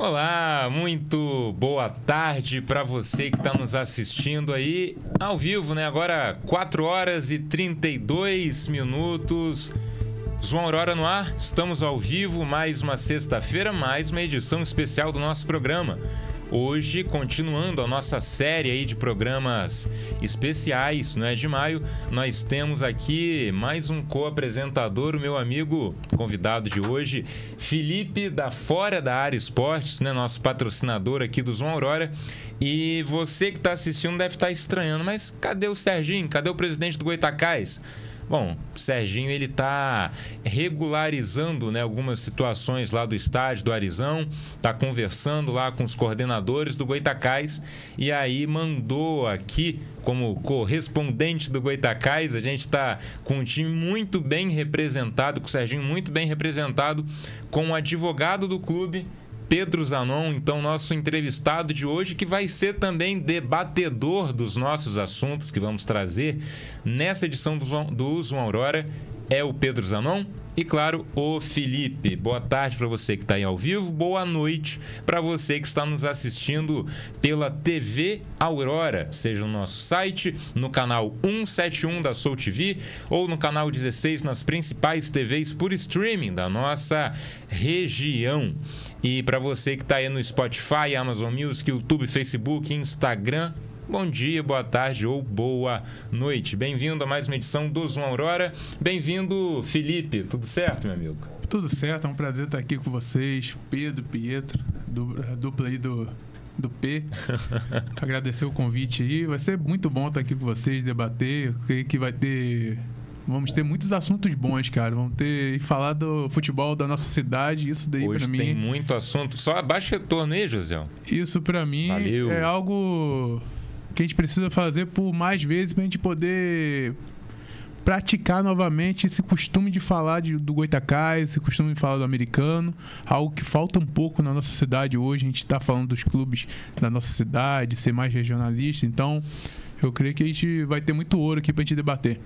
Olá, muito boa tarde para você que está nos assistindo aí ao vivo, né? Agora 4 horas e 32 minutos. João Aurora no ar, estamos ao vivo, mais uma sexta-feira, mais uma edição especial do nosso programa. Hoje, continuando a nossa série aí de programas especiais, não é, de maio, nós temos aqui mais um co-apresentador, o meu amigo convidado de hoje, Felipe da Fora da Área Esportes, né, nosso patrocinador aqui do João Aurora. E você que está assistindo deve estar estranhando, mas cadê o Serginho? Cadê o presidente do Goytacás? Bom, o Serginho ele está regularizando, né, algumas situações lá do estádio do Arizão, está conversando lá com os coordenadores do Goytacás e aí mandou aqui como correspondente do Goytacás. A gente está com um time muito bem representado, com o Serginho muito bem representado, com o advogado do clube, Pedro Zanon, então nosso entrevistado de hoje, que vai ser também debatedor dos nossos assuntos que vamos trazer nessa edição do João Aurora, é o Pedro Zanon e, claro, o Felipe. Boa tarde para você que está aí ao vivo, boa noite para você que está nos assistindo pela TV Aurora, seja no nosso site, no canal 171 da Soul TV ou no canal 16 nas principais TVs por streaming da nossa região. E para você que está aí no Spotify, Amazon Music, YouTube, Facebook, Instagram, bom dia, boa tarde ou boa noite. Bem-vindo a mais uma edição do João Aurora. Bem-vindo, Felipe. Tudo certo, meu amigo? Tudo certo, é um prazer estar aqui com vocês. Pedro, Pietro, dupla aí do P. Agradecer o convite aí. Vai ser muito bom estar aqui com vocês, debater. Eu creio que vamos ter muitos assuntos bons, cara. Vamos ter falar do futebol da nossa cidade. Isso daí hoje pra mim... tem muito assunto. Só abaixa o retorno aí, José. Isso pra mim Valeu. É algo que a gente precisa fazer por mais vezes pra gente poder praticar novamente esse costume de falar do Goytacás, esse costume de falar do americano, algo que falta um pouco na nossa cidade hoje. A gente está falando dos clubes da nossa cidade, ser mais regionalista, então eu creio que a gente vai ter muito ouro aqui pra gente debater.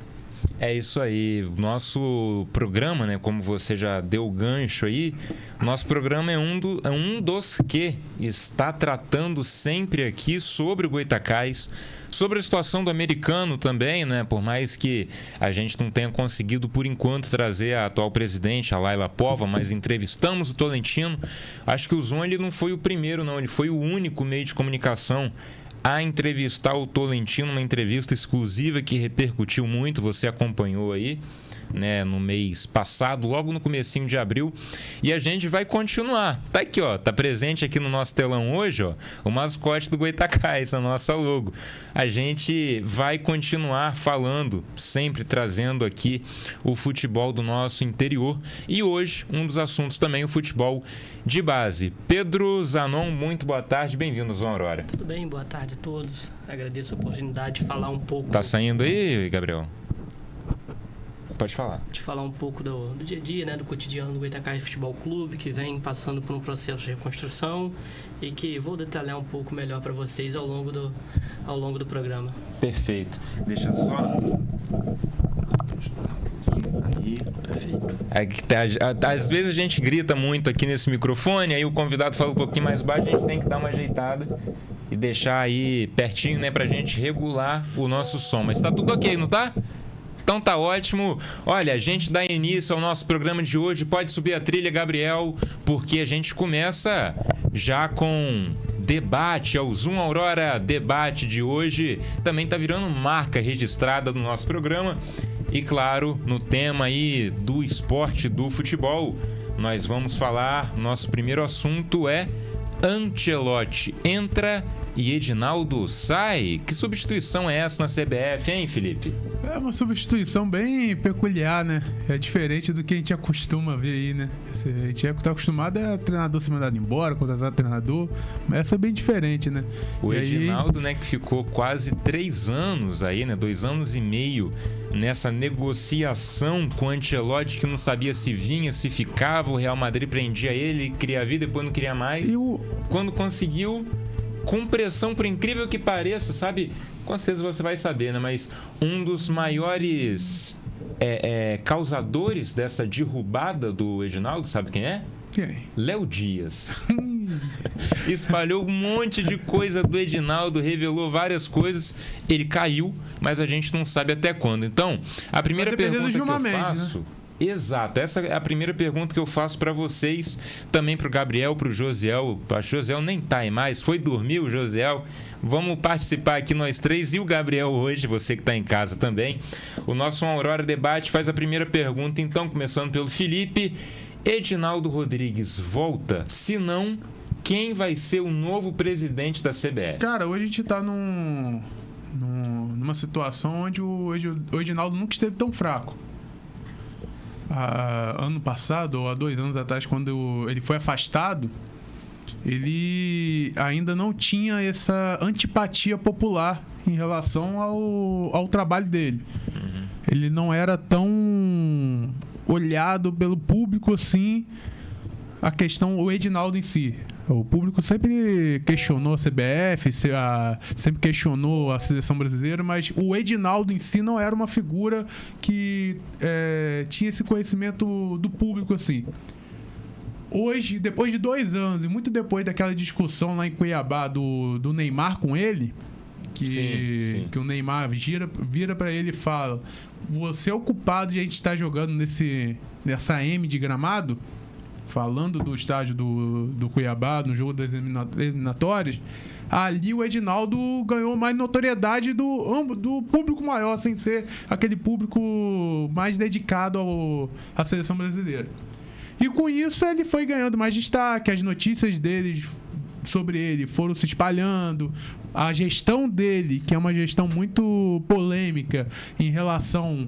É isso aí, nosso programa, né, como você já deu o gancho aí, nosso programa é um dos que está tratando sempre aqui sobre o Goytacás, sobre a situação do americano também, né, por mais que a gente não tenha conseguido por enquanto trazer a atual presidente, a Laila Pova, mas entrevistamos o Tolentino. Acho que o João ele não foi o primeiro não, ele foi o único meio de comunicação a entrevistar o Tolentino, uma entrevista exclusiva que repercutiu muito, você acompanhou aí, né, no mês passado, logo no comecinho de abril, e a gente vai continuar. Tá aqui, ó, tá presente aqui no nosso telão hoje, ó, o mascote do Goytacás, a nossa logo. A gente vai continuar falando, sempre trazendo aqui o futebol do nosso interior, e hoje um dos assuntos também o futebol de base. Pedro Zanon, muito boa tarde, bem-vindo, João Aurora. Tudo bem, boa tarde a todos. Agradeço a oportunidade de falar um pouco... Tá saindo aí, Gabriel? Pode falar. De falar um pouco do dia a dia, né, do cotidiano do Goytacás Futebol Clube, que vem passando por um processo de reconstrução e que vou detalhar um pouco melhor para vocês ao longo do programa. Perfeito. Deixa só... Aí. Perfeito. Às vezes a gente grita muito aqui nesse microfone, aí o convidado fala um pouquinho mais baixo, a gente tem que dar uma ajeitada e deixar aí pertinho, né, pra gente regular o nosso som. Mas tá tudo ok, não tá? Então tá ótimo. Olha, a gente dá início ao nosso programa de hoje. Pode subir a trilha, Gabriel, porque a gente começa já com debate. O João Aurora Debate de hoje também tá virando marca registrada no nosso programa. E claro, no tema aí do esporte, do futebol, nós vamos falar, nosso primeiro assunto é Ancelotti entra e Edinaldo sai. Que substituição é essa na CBF, hein, Felipe? É uma substituição bem peculiar, né? É diferente do que a gente acostuma ver aí, né? A gente está acostumado a treinador ser mandado embora, contratar treinador, mas essa é bem diferente, né? O e Edinaldo, aí... né, que ficou quase 3 anos aí, né? 2 anos e meio nessa negociação com o Ancelotti, que não sabia se vinha, se ficava, o Real Madrid prendia ele, queria vir, depois não queria mais. Quando conseguiu, com pressão, por incrível que pareça, sabe? Com certeza você vai saber, né? Mas um dos maiores causadores dessa derrubada do Edinaldo, sabe quem é? Quem? Léo Dias. espalhou um monte de coisa do Edinaldo, revelou várias coisas. Ele caiu, mas a gente não sabe até quando. Então, a primeira pergunta que eu faço... Né? Exato, essa é a primeira pergunta que eu faço para vocês, também para o Gabriel, para o Josiel. Acho que o Josiel nem tá aí mais, foi dormir o Josiel. Vamos participar aqui nós três e o Gabriel hoje, você que está em casa também. O nosso Aurora Debate faz a primeira pergunta, então, começando pelo Felipe. Edinaldo Rodrigues volta? Se não, quem vai ser o novo presidente da CBF? Cara, hoje a gente tá numa situação onde o Edinaldo nunca esteve tão fraco. Ano passado, ou há 2 anos atrás, quando ele foi afastado, ele ainda não tinha essa antipatia popular em relação ao trabalho dele. Ele não era tão olhado pelo público assim, o Edinaldo em si. O público sempre questionou a CBF, sempre questionou a seleção brasileira, mas o Edinaldo em si não era uma figura que tinha esse conhecimento do público assim. Hoje, depois de 2 anos e muito depois daquela discussão lá em Cuiabá do Neymar com ele, que o Neymar vira para ele e fala: você é o culpado de a gente estar jogando nessa M de gramado, falando do estádio do Cuiabá, no jogo das eliminatórias. Ali o Edinaldo ganhou mais notoriedade do público maior, sem ser aquele público mais dedicado à seleção brasileira. E com isso ele foi ganhando mais destaque, as notícias dele sobre ele foram se espalhando, a gestão dele, que é uma gestão muito polêmica em relação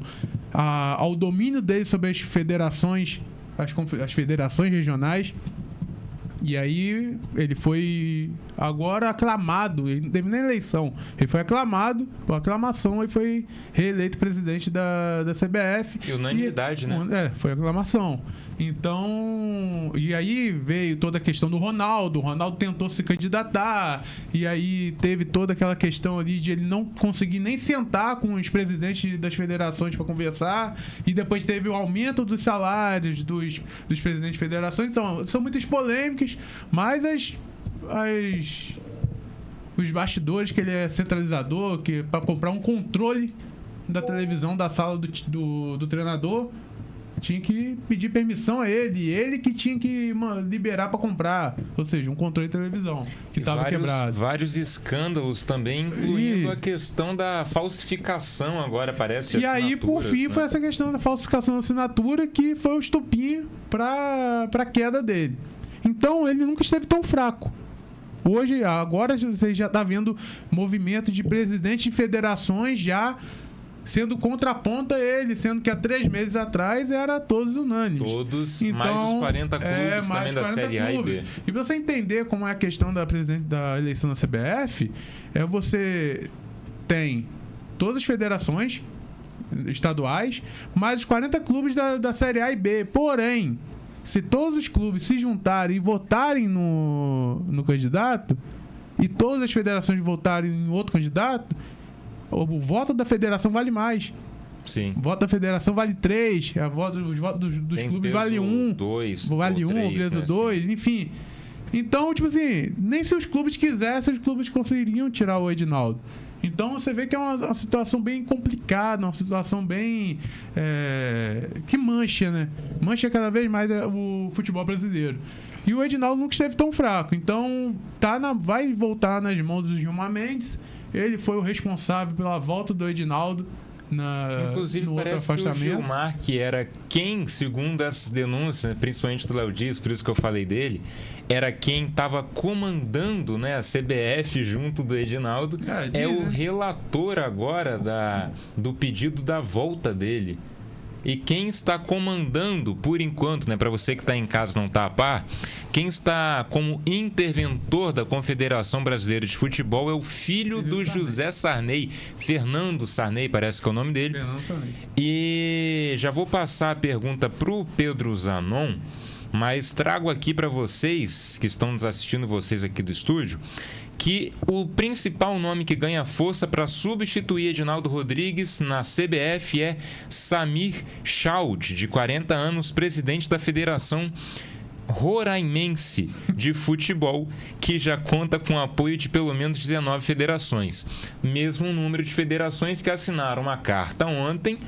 ao domínio dele sobre as federações, as federações regionais. E aí ele foi agora aclamado, ele não teve nem eleição, ele foi aclamado, por aclamação, e foi reeleito presidente da CBF. E unanimidade, né? Foi aclamação. Então, e aí veio toda a questão do Ronaldo. O Ronaldo tentou se candidatar, e aí teve toda aquela questão ali de ele não conseguir nem sentar com os presidentes das federações para conversar, e depois teve o aumento dos salários dos presidentes de federações. Então, são muitas polêmicas, mas os bastidores, que ele é centralizador, que para comprar um controle da televisão da sala do treinador, tinha que pedir permissão a ele que tinha que liberar para comprar, ou seja, um controle de televisão que estava quebrado. Vários escândalos também, incluindo a questão da falsificação agora, parece, de assinaturas. E aí, por fim, foi essa questão da falsificação da assinatura que foi o estopim para a queda dele. Então, ele nunca esteve tão fraco. Agora você já está vendo movimento de presidentes de federações já sendo contraponto a ele, sendo que há 3 meses atrás era todos unânimes. Todos, então, mais os 40 clubes também da Série A e B. E para você entender como é a questão da eleição da CBF, você tem todas as federações estaduais, mais os 40 clubes da Série A e B. Porém, se todos os clubes se juntarem e votarem no candidato, e todas as federações votarem em outro candidato, o voto da federação vale mais. Sim. O voto da federação vale 3, os votos dos clubes vale 1. 2, vale 1, 3, peso né, 2, assim. Enfim. Então, tipo assim, nem se os clubes quisessem, os clubes conseguiriam tirar o Edinaldo. Então você vê que é uma situação bem complicada, uma situação bem que mancha, né? Mancha cada vez mais o futebol brasileiro. E o Edinaldo nunca esteve tão fraco. Então vai voltar nas mãos do Gilmar Mendes. Ele foi o responsável pela volta do Edinaldo inclusive parece que o Gilmar, que era quem, segundo essas denúncias, principalmente do Léo Dias, por isso que eu falei dele, era quem estava comandando, né, a CBF junto do Edinaldo, o relator agora do pedido da volta dele. E quem está comandando, por enquanto, né, para você que está em casa não está a par, quem está como interventor da Confederação Brasileira de Futebol é o filho do José Sarney, Fernando Sarney, parece que é o nome dele. Fernando Sarney. E já vou passar a pergunta para o Pedro Zanon, mas trago aqui para vocês, que estão nos assistindo, vocês aqui do estúdio, que o principal nome que ganha força para substituir Edinaldo Rodrigues na CBF é Samir Chaud, de 40 anos, presidente da Federação Roraimense de Futebol, que já conta com apoio de pelo menos 19 federações. Mesmo número de federações que assinaram uma carta ontem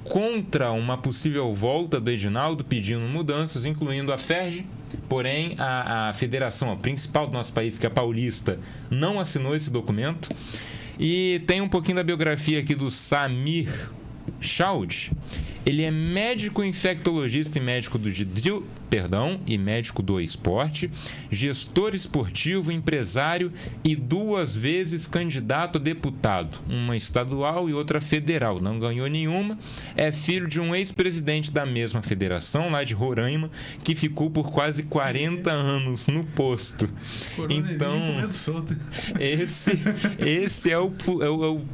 contra uma possível volta do Edinaldo, pedindo mudanças, incluindo a FERJ. Porém, a federação a principal do nosso país, que é a Paulista, não assinou esse documento. E tem um pouquinho da biografia aqui do Samir Chaud. Ele é médico infectologista e médico e médico do esporte, gestor esportivo, empresário e 2 vezes candidato a deputado, uma estadual e outra federal. Não ganhou nenhuma. É filho de um ex-presidente da mesma federação, lá de Roraima, que ficou por quase 40 anos no posto. Então, esse é o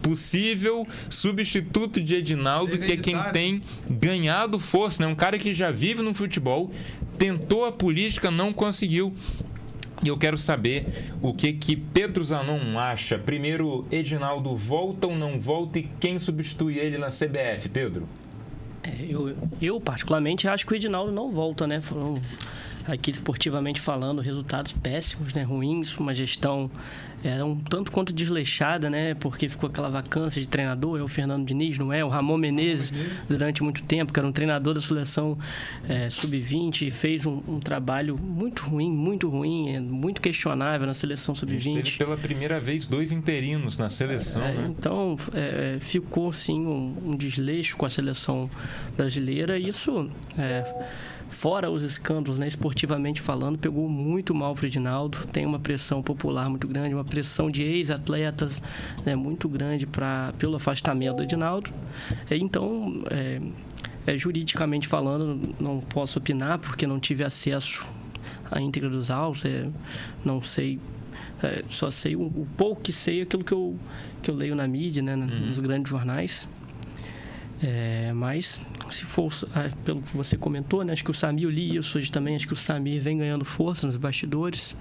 possível substituto de Edinaldo, que é quem tem ganhado força, né? Um cara que já vive no futebol, tentou a política, não conseguiu. E eu quero saber o que Pedro Zanon acha. Primeiro, Edinaldo volta ou não volta e quem substitui ele na CBF, Pedro? Eu particularmente acho que o Edinaldo não volta, né? Foram, aqui esportivamente falando, resultados péssimos, né? Ruins, uma gestão um tanto quanto desleixada, né? Porque ficou aquela vacância de treinador, é o Fernando Diniz, não é? O Ramon Menezes, durante muito tempo, que era um treinador da seleção sub-20, e fez um trabalho muito ruim, muito questionável na seleção sub-20. Teve pela primeira vez 2 interinos na seleção, né? Então, ficou sim um desleixo com a seleção brasileira, e isso... fora os escândalos, né, esportivamente falando, pegou muito mal para o Edinaldo. Tem uma pressão popular muito grande, uma pressão de ex-atletas, né, muito grande pelo afastamento do Edinaldo. Então, juridicamente falando, não posso opinar porque não tive acesso à íntegra dos autos, não sei, só sei o pouco que sei, aquilo que eu leio na mídia, né, nos grandes jornais. Mas se for pelo que você comentou, né, acho que o Samir, eu li isso hoje também, acho que o Samir vem ganhando força nos bastidores.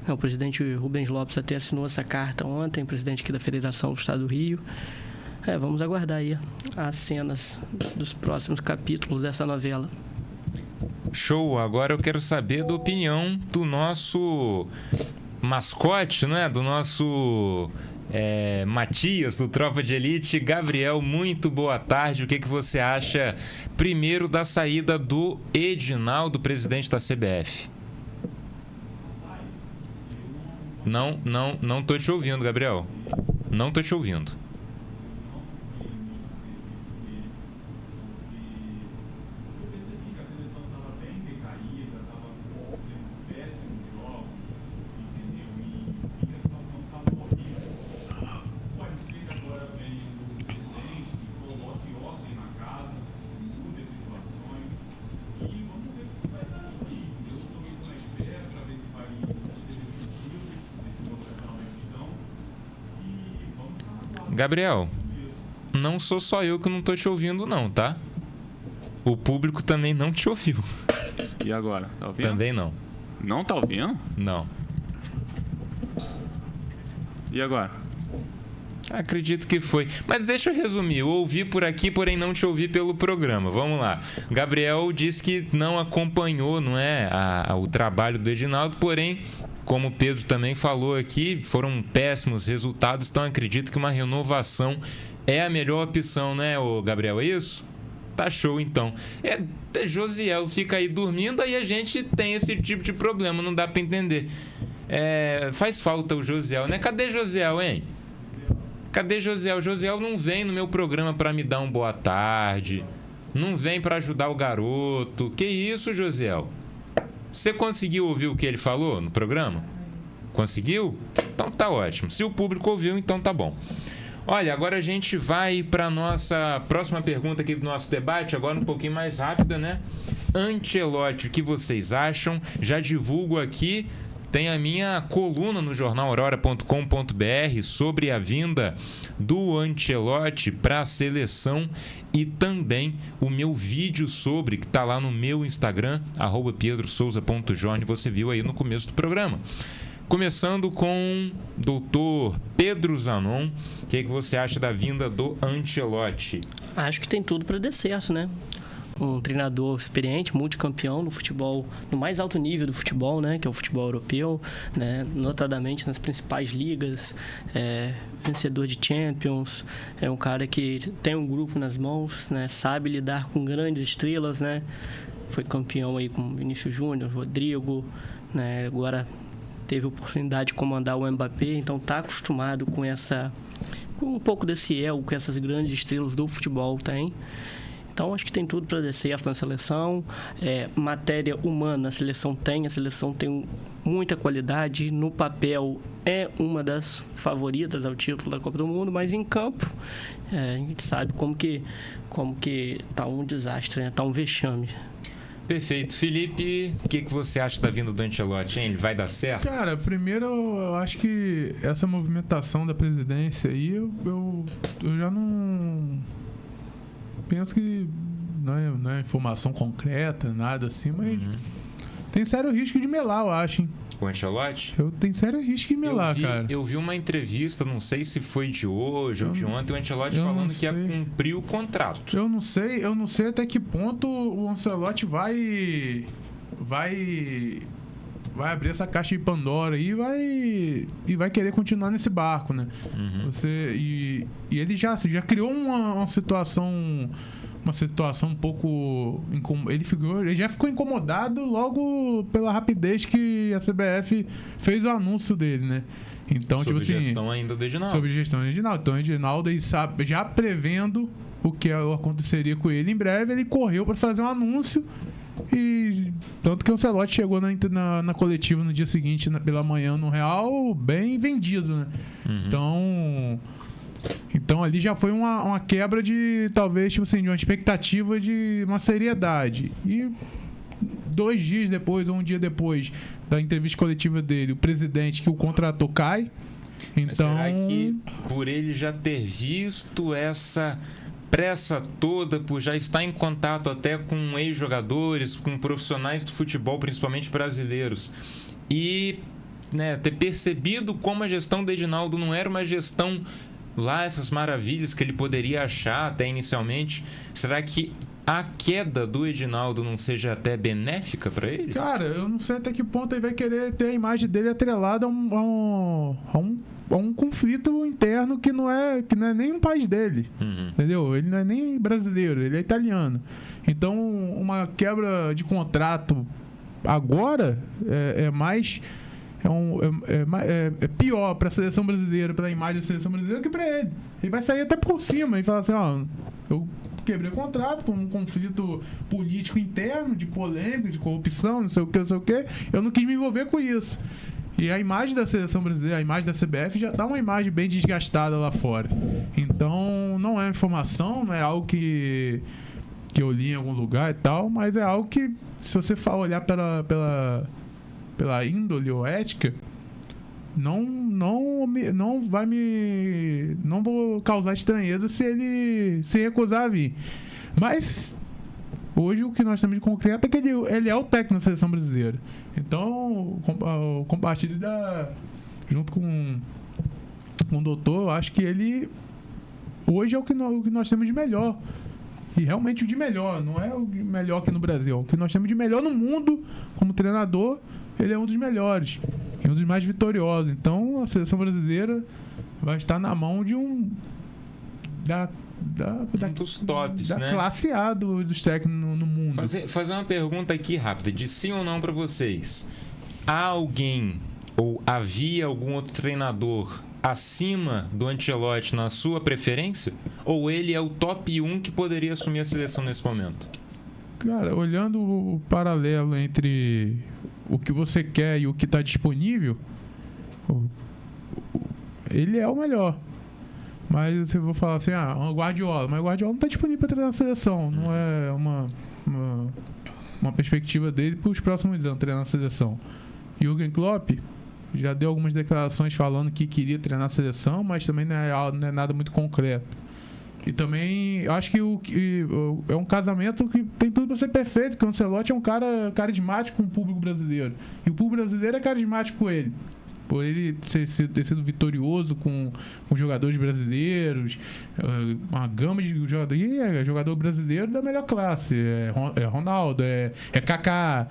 O presidente Rubens Lopes até assinou essa carta ontem, presidente aqui da Federação do Estado do Rio. Vamos aguardar aí as cenas dos próximos capítulos dessa novela. Show! Agora eu quero saber da opinião do nosso mascote, não é? Do nosso... Matias, do Tropa de Elite. Gabriel, muito boa tarde. O que você acha, primeiro, da saída do Edinaldo, presidente da CBF? Não tô te ouvindo, Gabriel. Não tô te ouvindo. Gabriel, não sou só eu que não tô te ouvindo não, tá? O público também não te ouviu. E agora? Tá ouvindo? Também não. Não tá ouvindo? Não. E agora? Acredito que foi. Mas deixa eu resumir. Eu ouvi por aqui, porém não te ouvi pelo programa. Vamos lá. Gabriel disse que não acompanhou, não é, o trabalho do Edinaldo, porém... Como o Pedro também falou aqui, foram péssimos resultados, então acredito que uma renovação é a melhor opção, né, Gabriel? É isso? Tá show, então. Josiel fica aí dormindo, aí a gente tem esse tipo de problema, não dá pra entender. Faz falta o Josiel, né? Cadê Josiel, hein? Cadê Josiel? Josiel não vem no meu programa pra me dar um boa tarde, não vem pra ajudar o garoto. Que isso, Josiel? Você conseguiu ouvir o que ele falou no programa? Conseguiu? Então tá ótimo. Se o público ouviu, então tá bom. Olha, agora a gente vai para a nossa próxima pergunta aqui do nosso debate, agora um pouquinho mais rápida, né? Ancelotti, o que vocês acham? Já divulgo aqui, tem a minha coluna no jornalaurora.com.br sobre a vinda do Ancelotti para a seleção e também o meu vídeo sobre, que está lá no meu Instagram, @pedrosouza.jorne, você viu aí no começo do programa. Começando com o doutor Pedro Zanon, o que você acha da vinda do Ancelotti? Acho que tem tudo para dar certo, né? um treinador experiente, multicampeão no futebol, no mais alto nível do futebol, né, que é o futebol europeu, né, notadamente nas principais ligas, vencedor de Champions, é um cara que tem um grupo nas mãos, né, sabe lidar com grandes estrelas, né, foi campeão aí com Vinícius Júnior, Rodrigo, né, agora teve a oportunidade de comandar o Mbappé, então está acostumado com um pouco desse ego que essas grandes estrelas do futebol têm. Então, acho que tem tudo para dar certo na seleção. Matéria humana, a seleção tem muita qualidade. No papel, é uma das favoritas ao título da Copa do Mundo, mas em campo, a gente sabe como que tá um desastre, né? Tá um vexame. Perfeito. Felipe, o que você acha da vinda do Ancelotti, hein? Ele vai dar certo? Cara, primeiro eu acho que essa movimentação da presidência aí, eu já não... Penso que não é informação concreta, nada assim, mas tem sério risco de melar, eu acho, hein? O Ancelotti? Eu tenho sério risco de melar, cara. Eu vi uma entrevista, não sei se foi de hoje ou de ontem, o Ancelotti falando que ia cumprir o contrato. Eu não sei até que ponto o Ancelotti vai abrir essa caixa de Pandora aí e vai querer continuar nesse barco, né? E ele já criou uma situação um pouco... Ele já ficou incomodado logo pela rapidez que a CBF fez o anúncio dele, né? Então, sobre gestão ainda do Edinaldo. Sobre gestão do Edinaldo. Então, o Edinaldo, ele sabe, já prevendo o que aconteceria com ele em breve, ele correu para fazer um anúncio. E tanto que o Ancelotti chegou na coletiva no dia seguinte, pela manhã, no Real, bem vendido, né? Então ali já foi uma quebra de, talvez, tipo assim, de uma expectativa de uma seriedade. E 2 dias depois, ou um dia depois da entrevista coletiva dele, o presidente que o contratou cai. Então... Mas será que por ele já ter visto essa pressa toda, por já estar em contato até com ex-jogadores, com profissionais do futebol, principalmente brasileiros, e ter percebido como a gestão do Edinaldo não era uma gestão lá, essas maravilhas que ele poderia achar até inicialmente, será que a queda do Edinaldo não seja até benéfica para ele? Cara, eu não sei até que ponto ele vai querer ter a imagem dele atrelada a um conflito interno que não é nem um país dele, entendeu? Ele não é nem brasileiro, ele é italiano. Então, uma quebra de contrato agora é pior para a seleção brasileira, para a imagem da seleção brasileira, que para ele. Ele vai sair até por cima e falar assim, eu quebrei o contrato por um conflito político interno, de polêmica, de corrupção, não sei o que, eu não quis me envolver com isso. E a imagem da seleção brasileira, a imagem da CBF já dá uma imagem bem desgastada lá fora. Então, não é informação, não é algo que eu li em algum lugar e tal, mas é algo que, se você for olhar pela índole ou ética, não vou causar estranheza se ele se recusar a vir. Mas hoje o que nós temos de concreto é que ele é o técnico da seleção brasileira. Então, compartilho junto com o doutor, eu acho que ele hoje é o que nós temos de melhor. E realmente o de melhor, não é o melhor aqui no Brasil. O que nós temos de melhor no mundo como treinador, ele é um dos melhores e um dos mais vitoriosos. Então, a seleção brasileira vai estar na mão de um dos tops, da né? classe A dos técnicos no mundo. Fazer uma pergunta aqui rápida, de sim ou não para vocês. Há alguém ou havia algum outro treinador acima do Ancelotti na sua preferência? Ou ele é o top 1 que poderia assumir a seleção nesse momento? Cara, olhando o paralelo entre o que você quer e o que está disponível, ele é o melhor. Mas se eu vou falar assim, o Guardiola, mas o Guardiola não está disponível para treinar a seleção. Não é uma perspectiva dele para os próximos anos treinar a seleção. Jürgen Klopp já deu algumas declarações falando que queria treinar a seleção, mas também não é nada muito concreto. E também acho que é um casamento que tem tudo para ser perfeito, porque o Ancelotti é um cara carismático com o público brasileiro. E o público brasileiro é carismático com ele. Por ele ter sido vitorioso com jogadores brasileiros, uma gama de jogadores. E é jogador brasileiro da melhor classe. É Ronaldo, é Kaká.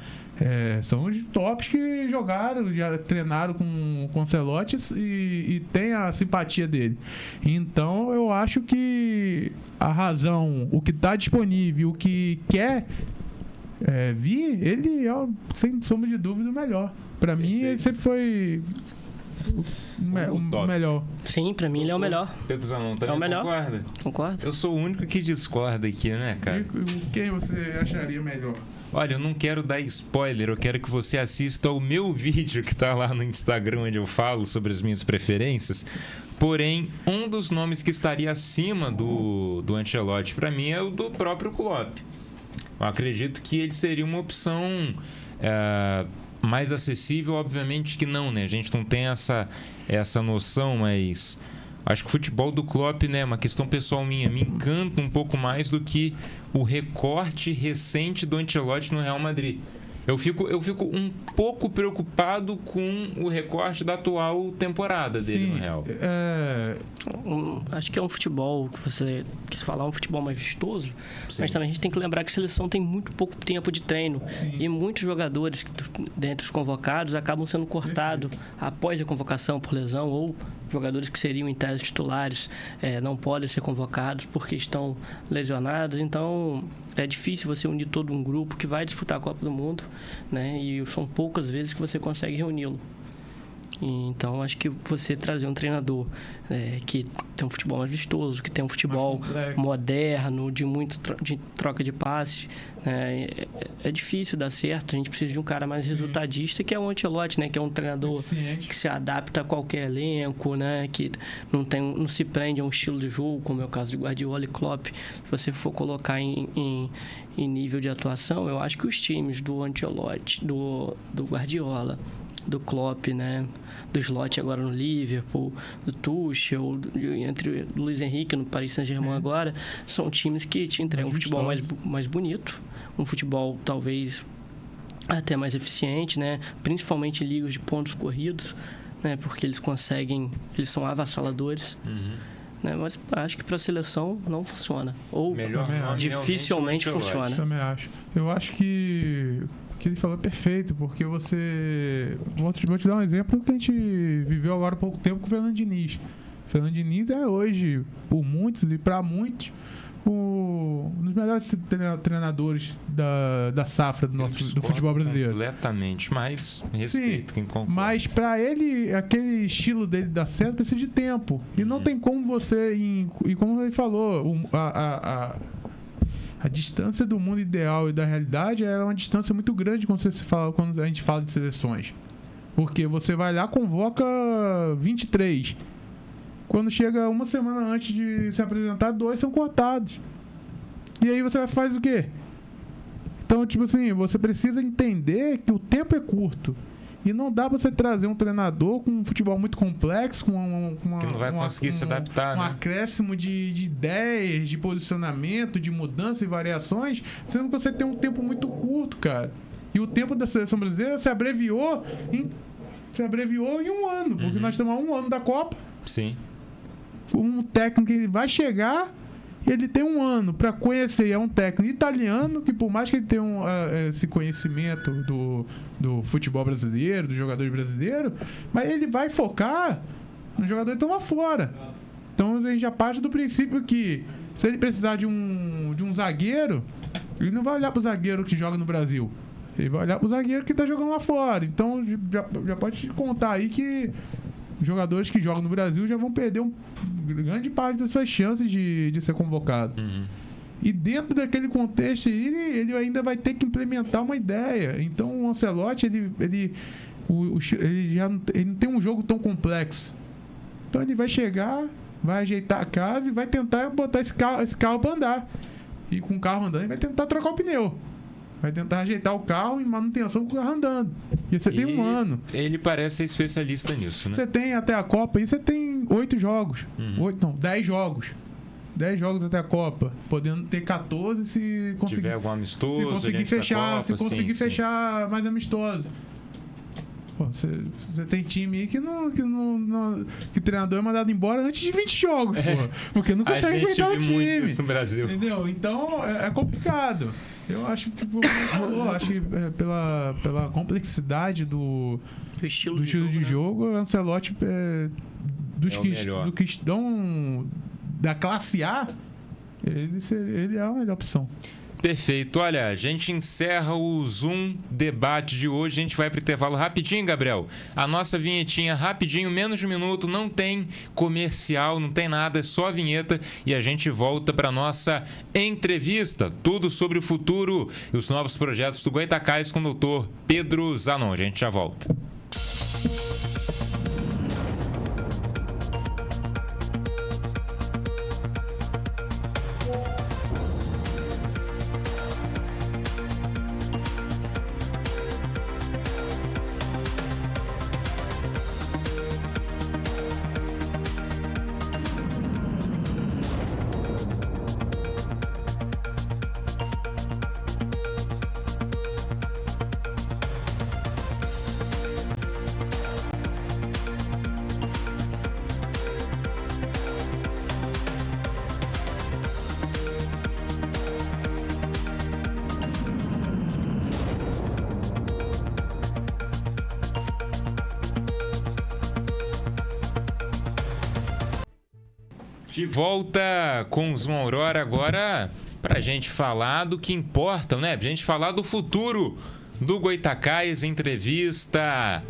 São os tops que jogaram, já treinaram com o Ancelotti e tem a simpatia dele. Então eu acho que a razão, o que está disponível, o que quer vir, ele é, sem sombra de dúvida, o melhor. Pra mim, ele sempre foi o melhor. Sim, pra mim ele é o melhor. Pedro Zanon também É o melhor. concorda? Concordo. Eu sou o único que discorda aqui, né, cara? Quem você acharia melhor? Olha, eu não quero dar spoiler, eu quero que você assista ao meu vídeo que tá lá no Instagram, onde eu falo sobre as minhas preferências. Porém, um dos nomes que estaria acima do Ancelotti, pra mim, é o do próprio Klopp. Eu acredito que ele seria uma opção mais acessível, obviamente que não, né? A gente não tem essa noção, mas acho que o futebol do Klopp, né, uma questão pessoal minha, me encanta um pouco mais do que o recorte recente do Ancelotti no Real Madrid. Eu fico um pouco preocupado com o recorte da atual temporada dele no Real. Acho que é um futebol que você quis falar, um futebol mais vistoso. Sim. Mas também a gente tem que lembrar que a seleção tem muito pouco tempo de treino. Sim. E muitos jogadores, dentre os convocados, acabam sendo cortados após a convocação por lesão, ou jogadores que seriam em tese titulares não podem ser convocados porque estão lesionados. Então é difícil você unir todo um grupo que vai disputar a Copa do Mundo, né? E são poucas vezes que você consegue reuni-lo. Então, acho que você trazer um treinador que tem um futebol mais vistoso, que tem um futebol moderno, de troca de passe, né? É difícil dar certo. A gente precisa de um cara mais resultadista, que é o Ancelotti, né? Que é um treinador que se adapta a qualquer elenco, né? Que não se prende a um estilo de jogo, como é o caso de Guardiola e Klopp. Se você for colocar em nível de atuação, eu acho que os times do Ancelotti, do Guardiola, do Klopp, né? Do Slot agora no Liverpool, do Tuchel, entre o Luiz Henrique no Paris Saint-Germain agora, são times que te entregam um futebol mais bonito, um futebol talvez até mais eficiente, né? Principalmente em ligas de pontos corridos, né? Porque eles são avassaladores. Né? Mas acho que para a seleção não funciona. Ou dificilmente funciona. Também acho. Eu acho que o que ele falou é perfeito, porque você... Vou te dar um exemplo que a gente viveu agora há pouco tempo com o Fernando Diniz. O Fernando Diniz é hoje, por muitos e para muitos, um dos melhores treinadores da safra do futebol brasileiro. Completamente, mas respeito quem concorda. Mas para ele, aquele estilo dele dar certo precisa de tempo. E não tem como você... E como ele falou, a distância do mundo ideal e da realidade é uma distância muito grande quando a gente fala de seleções. Porque você vai lá, convoca 23. Quando chega uma semana antes de se apresentar, 2 são cortados. E aí você faz o quê? Então, tipo assim, você precisa entender que o tempo é curto. E não dá pra você trazer um treinador com um futebol muito complexo, que não vai conseguir se adaptar, um acréscimo de ideias, de posicionamento, de mudança e variações, sendo que você tem um tempo muito curto, cara. E o tempo da seleção brasileira se abreviou em um ano, porque nós estamos a um ano da Copa. Sim. Um técnico que vai chegar... Ele tem um ano para conhecer, é um técnico italiano que, por mais que ele tenha esse conhecimento do futebol brasileiro, do jogador brasileiro, mas ele vai focar no jogador que estão lá fora. Então a gente já parte do princípio que, se ele precisar de um zagueiro, ele não vai olhar para o zagueiro que joga no Brasil, ele vai olhar para o zagueiro que está jogando lá fora. Então já pode contar aí que jogadores que jogam no Brasil já vão perder grande parte das suas chances de ser convocado. E dentro daquele contexto ele ainda vai ter que implementar uma ideia. Então o Ancelotti ele não tem um jogo tão complexo. Então ele vai chegar, vai ajeitar a casa e vai tentar botar esse carro para andar. E com o carro andando ele vai tentar trocar o pneu. Vai tentar ajeitar o carro em manutenção com o carro andando. E você tem um ano. Ele parece ser especialista nisso, né? Você tem até a Copa aí, você tem 8 jogos. 10 jogos. 10 jogos até a Copa. Podendo ter 14 se conseguir. Tiver algum amistoso, se conseguir fechar mais amistoso. Pô, Você tem time aí que treinador é mandado embora antes de 20 jogos, porra. Porque não consegue ajeitar o time. Muito isso no Brasil. Entendeu? Então é complicado. Eu acho que, pela complexidade do estilo de jogo, o Ancelotti dos que estão da classe A, ele é a melhor opção. Perfeito. Olha, a gente encerra o Zoom debate de hoje. A gente vai para o intervalo rapidinho, Gabriel. A nossa vinhetinha rapidinho, menos de um minuto. Não tem comercial, não tem nada, é só a vinheta. E a gente volta para nossa entrevista. Tudo sobre o futuro e os novos projetos do Goytacás com o doutor Pedro Zanon. A gente já volta. De volta com o Zoom Aurora agora pra gente falar do que importa, né? Pra gente falar do futuro do Goytacás, entrevista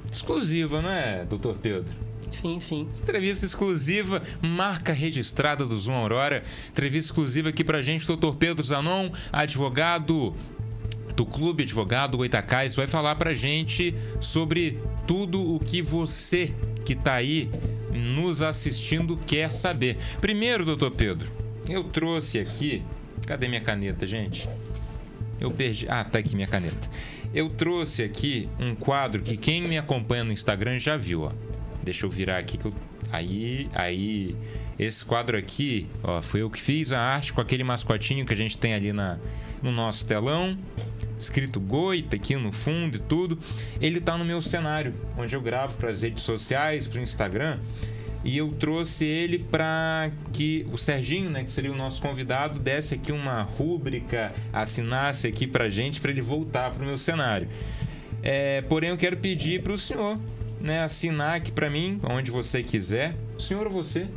exclusiva, não é, doutor Pedro? Sim, sim. Entrevista exclusiva, marca registrada do Zoom Aurora. Entrevista exclusiva aqui pra gente, doutor Pedro Zanon, advogado do Clube Advogado Goytacás, vai falar pra gente sobre tudo o que você que tá aí nos assistindo quer saber. Primeiro, doutor Pedro, eu trouxe aqui... Cadê minha caneta, gente? Eu perdi... Ah, tá aqui minha caneta. Eu trouxe aqui um quadro que quem me acompanha no Instagram já viu, ó. Deixa eu virar aqui que eu... Aí... Esse quadro aqui, ó, foi eu que fiz a arte com aquele mascotinho que a gente tem ali no nosso telão. Escrito Goita aqui no fundo e tudo. Ele tá no meu cenário, onde eu gravo para as redes sociais, para o Instagram. E eu trouxe ele para que o Serginho, né, que seria o nosso convidado, desse aqui uma rúbrica, assinasse aqui pra gente, para ele voltar pro meu cenário. Porém, eu quero pedir para o senhor, né, assinar aqui para mim, onde você quiser. O senhor ou você?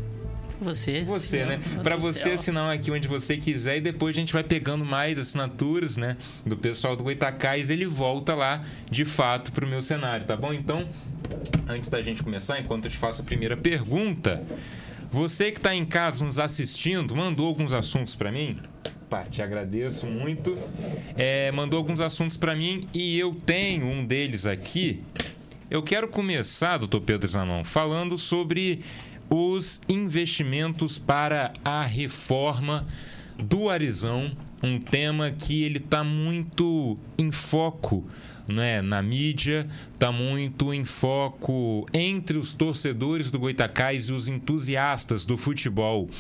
Você, né? Para você assinar aqui onde você quiser e depois a gente vai pegando mais assinaturas, né? Do pessoal do Goytacás, ele volta lá, de fato, pro meu cenário, tá bom? Então, antes da gente começar, enquanto eu te faço a primeira pergunta, você que tá em casa nos assistindo, mandou alguns assuntos para mim? Pá, te agradeço muito. Mandou alguns assuntos para mim e eu tenho um deles aqui. Eu quero começar, doutor Pedro Zanon, falando sobre os investimentos para a reforma do Arizão, um tema que ele está muito em foco, né, na mídia, está muito em foco entre os torcedores do Goytacás e os entusiastas do futebol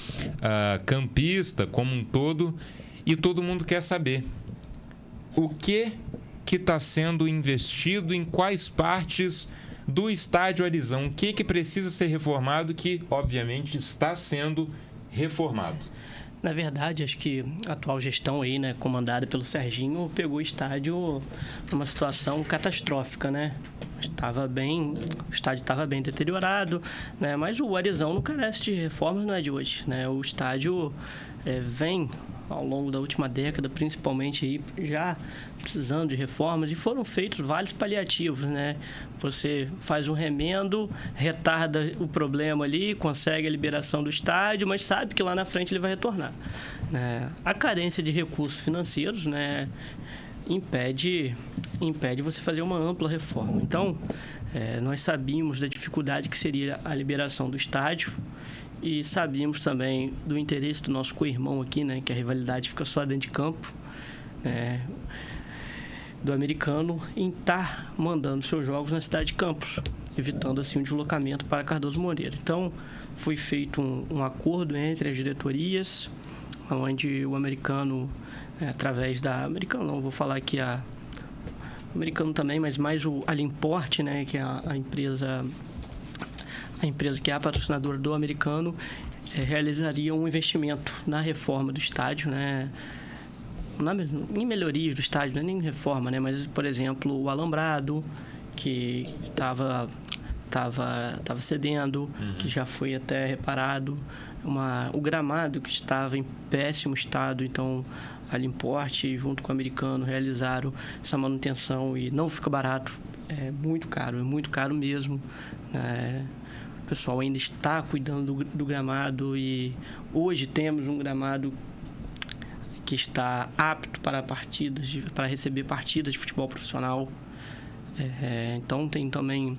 campista como um todo, e todo mundo quer saber o que está sendo investido em quais partes do estádio Arizão, o que precisa ser reformado, que obviamente está sendo reformado. Na verdade, acho que a atual gestão aí, né, comandada pelo Serginho, pegou o estádio numa situação catastrófica, né? O estádio estava bem deteriorado, né? Mas o Arizão não carece de reformas, não é de hoje, né? O estádio vem ao longo da última década, principalmente aí, já precisando de reformas, e foram feitos vários paliativos, né? Você faz um remendo, retarda o problema ali, consegue a liberação do estádio, mas sabe que lá na frente ele vai retornar, né? A carência de recursos financeiros, né, impede você fazer uma ampla reforma. Então, nós sabíamos da dificuldade que seria a liberação do estádio, e sabíamos também do interesse do nosso co-irmão aqui, né, que a rivalidade fica só dentro de campo, né, do americano, em estar mandando seus jogos na cidade de Campos, evitando assim um deslocamento para Cardoso Moreira. Então, foi feito um acordo entre as diretorias, onde o americano, através da... Americano não, vou falar aqui americano também, mas mais a Limport, né, que é a empresa que é a patrocinadora do americano, realizaria um investimento na reforma do estádio, né, em melhorias do estádio, não é nem reforma, né, mas, por exemplo, o alambrado, que estava cedendo, que já foi até reparado, o gramado que estava em péssimo estado, então a Limport junto com o americano realizaram essa manutenção e não fica barato, é muito caro mesmo, né? O pessoal ainda está cuidando do gramado e hoje temos um gramado que está apto para para receber partidas de futebol profissional. Então tem também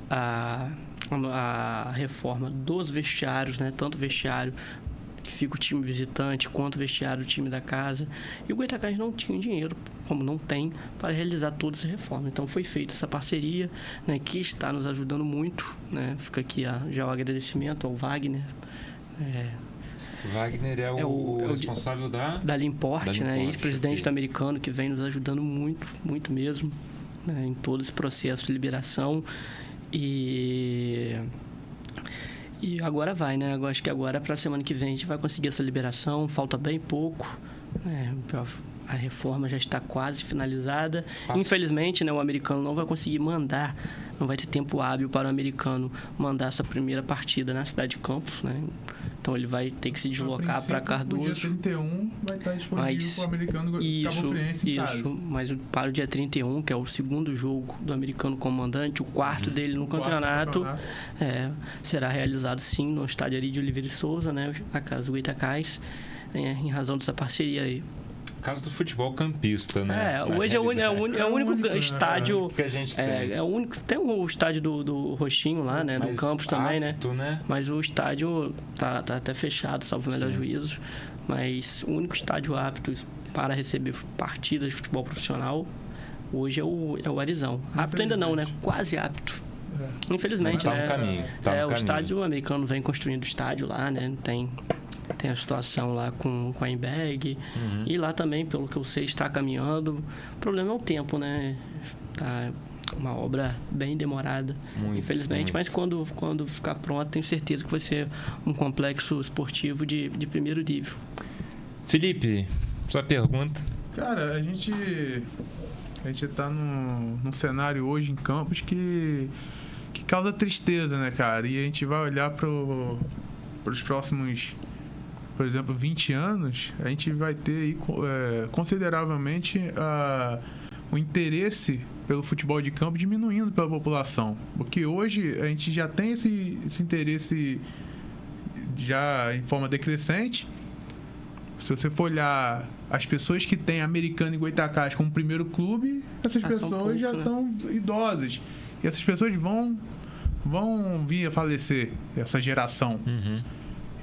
a reforma dos vestiários, né? Tanto o vestiário que fica o time visitante quanto o vestiário do time da casa. E o Goytacás não tinha dinheiro, como não tem, para realizar toda essa reforma. Então foi feita essa parceria, né, que está nos ajudando muito, né? Fica aqui já o agradecimento ao Wagner. Wagner é o responsável da Limport, né? Ex-presidente do americano, que vem nos ajudando muito, muito mesmo, né, em todo esse processo de liberação. E agora vai, né? Eu acho que agora, para a semana que vem, a gente vai conseguir essa liberação. Falta bem pouco, né? A reforma já está quase finalizada. Infelizmente, né, o americano não vai conseguir mandar, não vai ter tempo hábil para o americano mandar essa primeira partida na cidade de Campos, né? Então ele vai ter que se deslocar para Cardoso. O dia 31 vai estar disponível para o americano Cabo Friense em casa. Mas para o dia 31, que é o segundo jogo do americano comandante, o quarto dele no campeonato, será realizado sim no estádio Ari de Oliveira e Souza, né, a casa do Goytacás, em razão dessa parceria aí. Casa do futebol campista, né? Hoje é o único estádio que a gente tem. Tem o estádio do Roxinho lá, né? No campus também, né? Mas o estádio tá até fechado, salvo o melhor juízo. Mas o único estádio apto para receber partidas de futebol profissional hoje é o Arizão. Apto ainda não, né? Quase apto. Infelizmente, né? Tá no caminho. O estádio americano vem construindo o estádio lá, né? Tem a situação lá com a Embag. E lá também, pelo que eu sei, está caminhando. O problema é o tempo, né? Tá uma obra bem demorada, infelizmente. Mas quando ficar pronto, tenho certeza que vai ser um complexo esportivo de primeiro nível. Felipe, sua pergunta. Cara, a gente tá num cenário hoje em Campos que causa tristeza, né, cara? E a gente vai olhar para os próximos, por exemplo, 20 anos, a gente vai ter aí, consideravelmente o interesse pelo futebol de campo diminuindo pela população. Porque hoje a gente já tem esse interesse já em forma decrescente. Se você for olhar as pessoas que têm Americano e Goytacás como primeiro clube, essas pessoas já estão idosas. E essas pessoas vão vir a falecer, essa geração.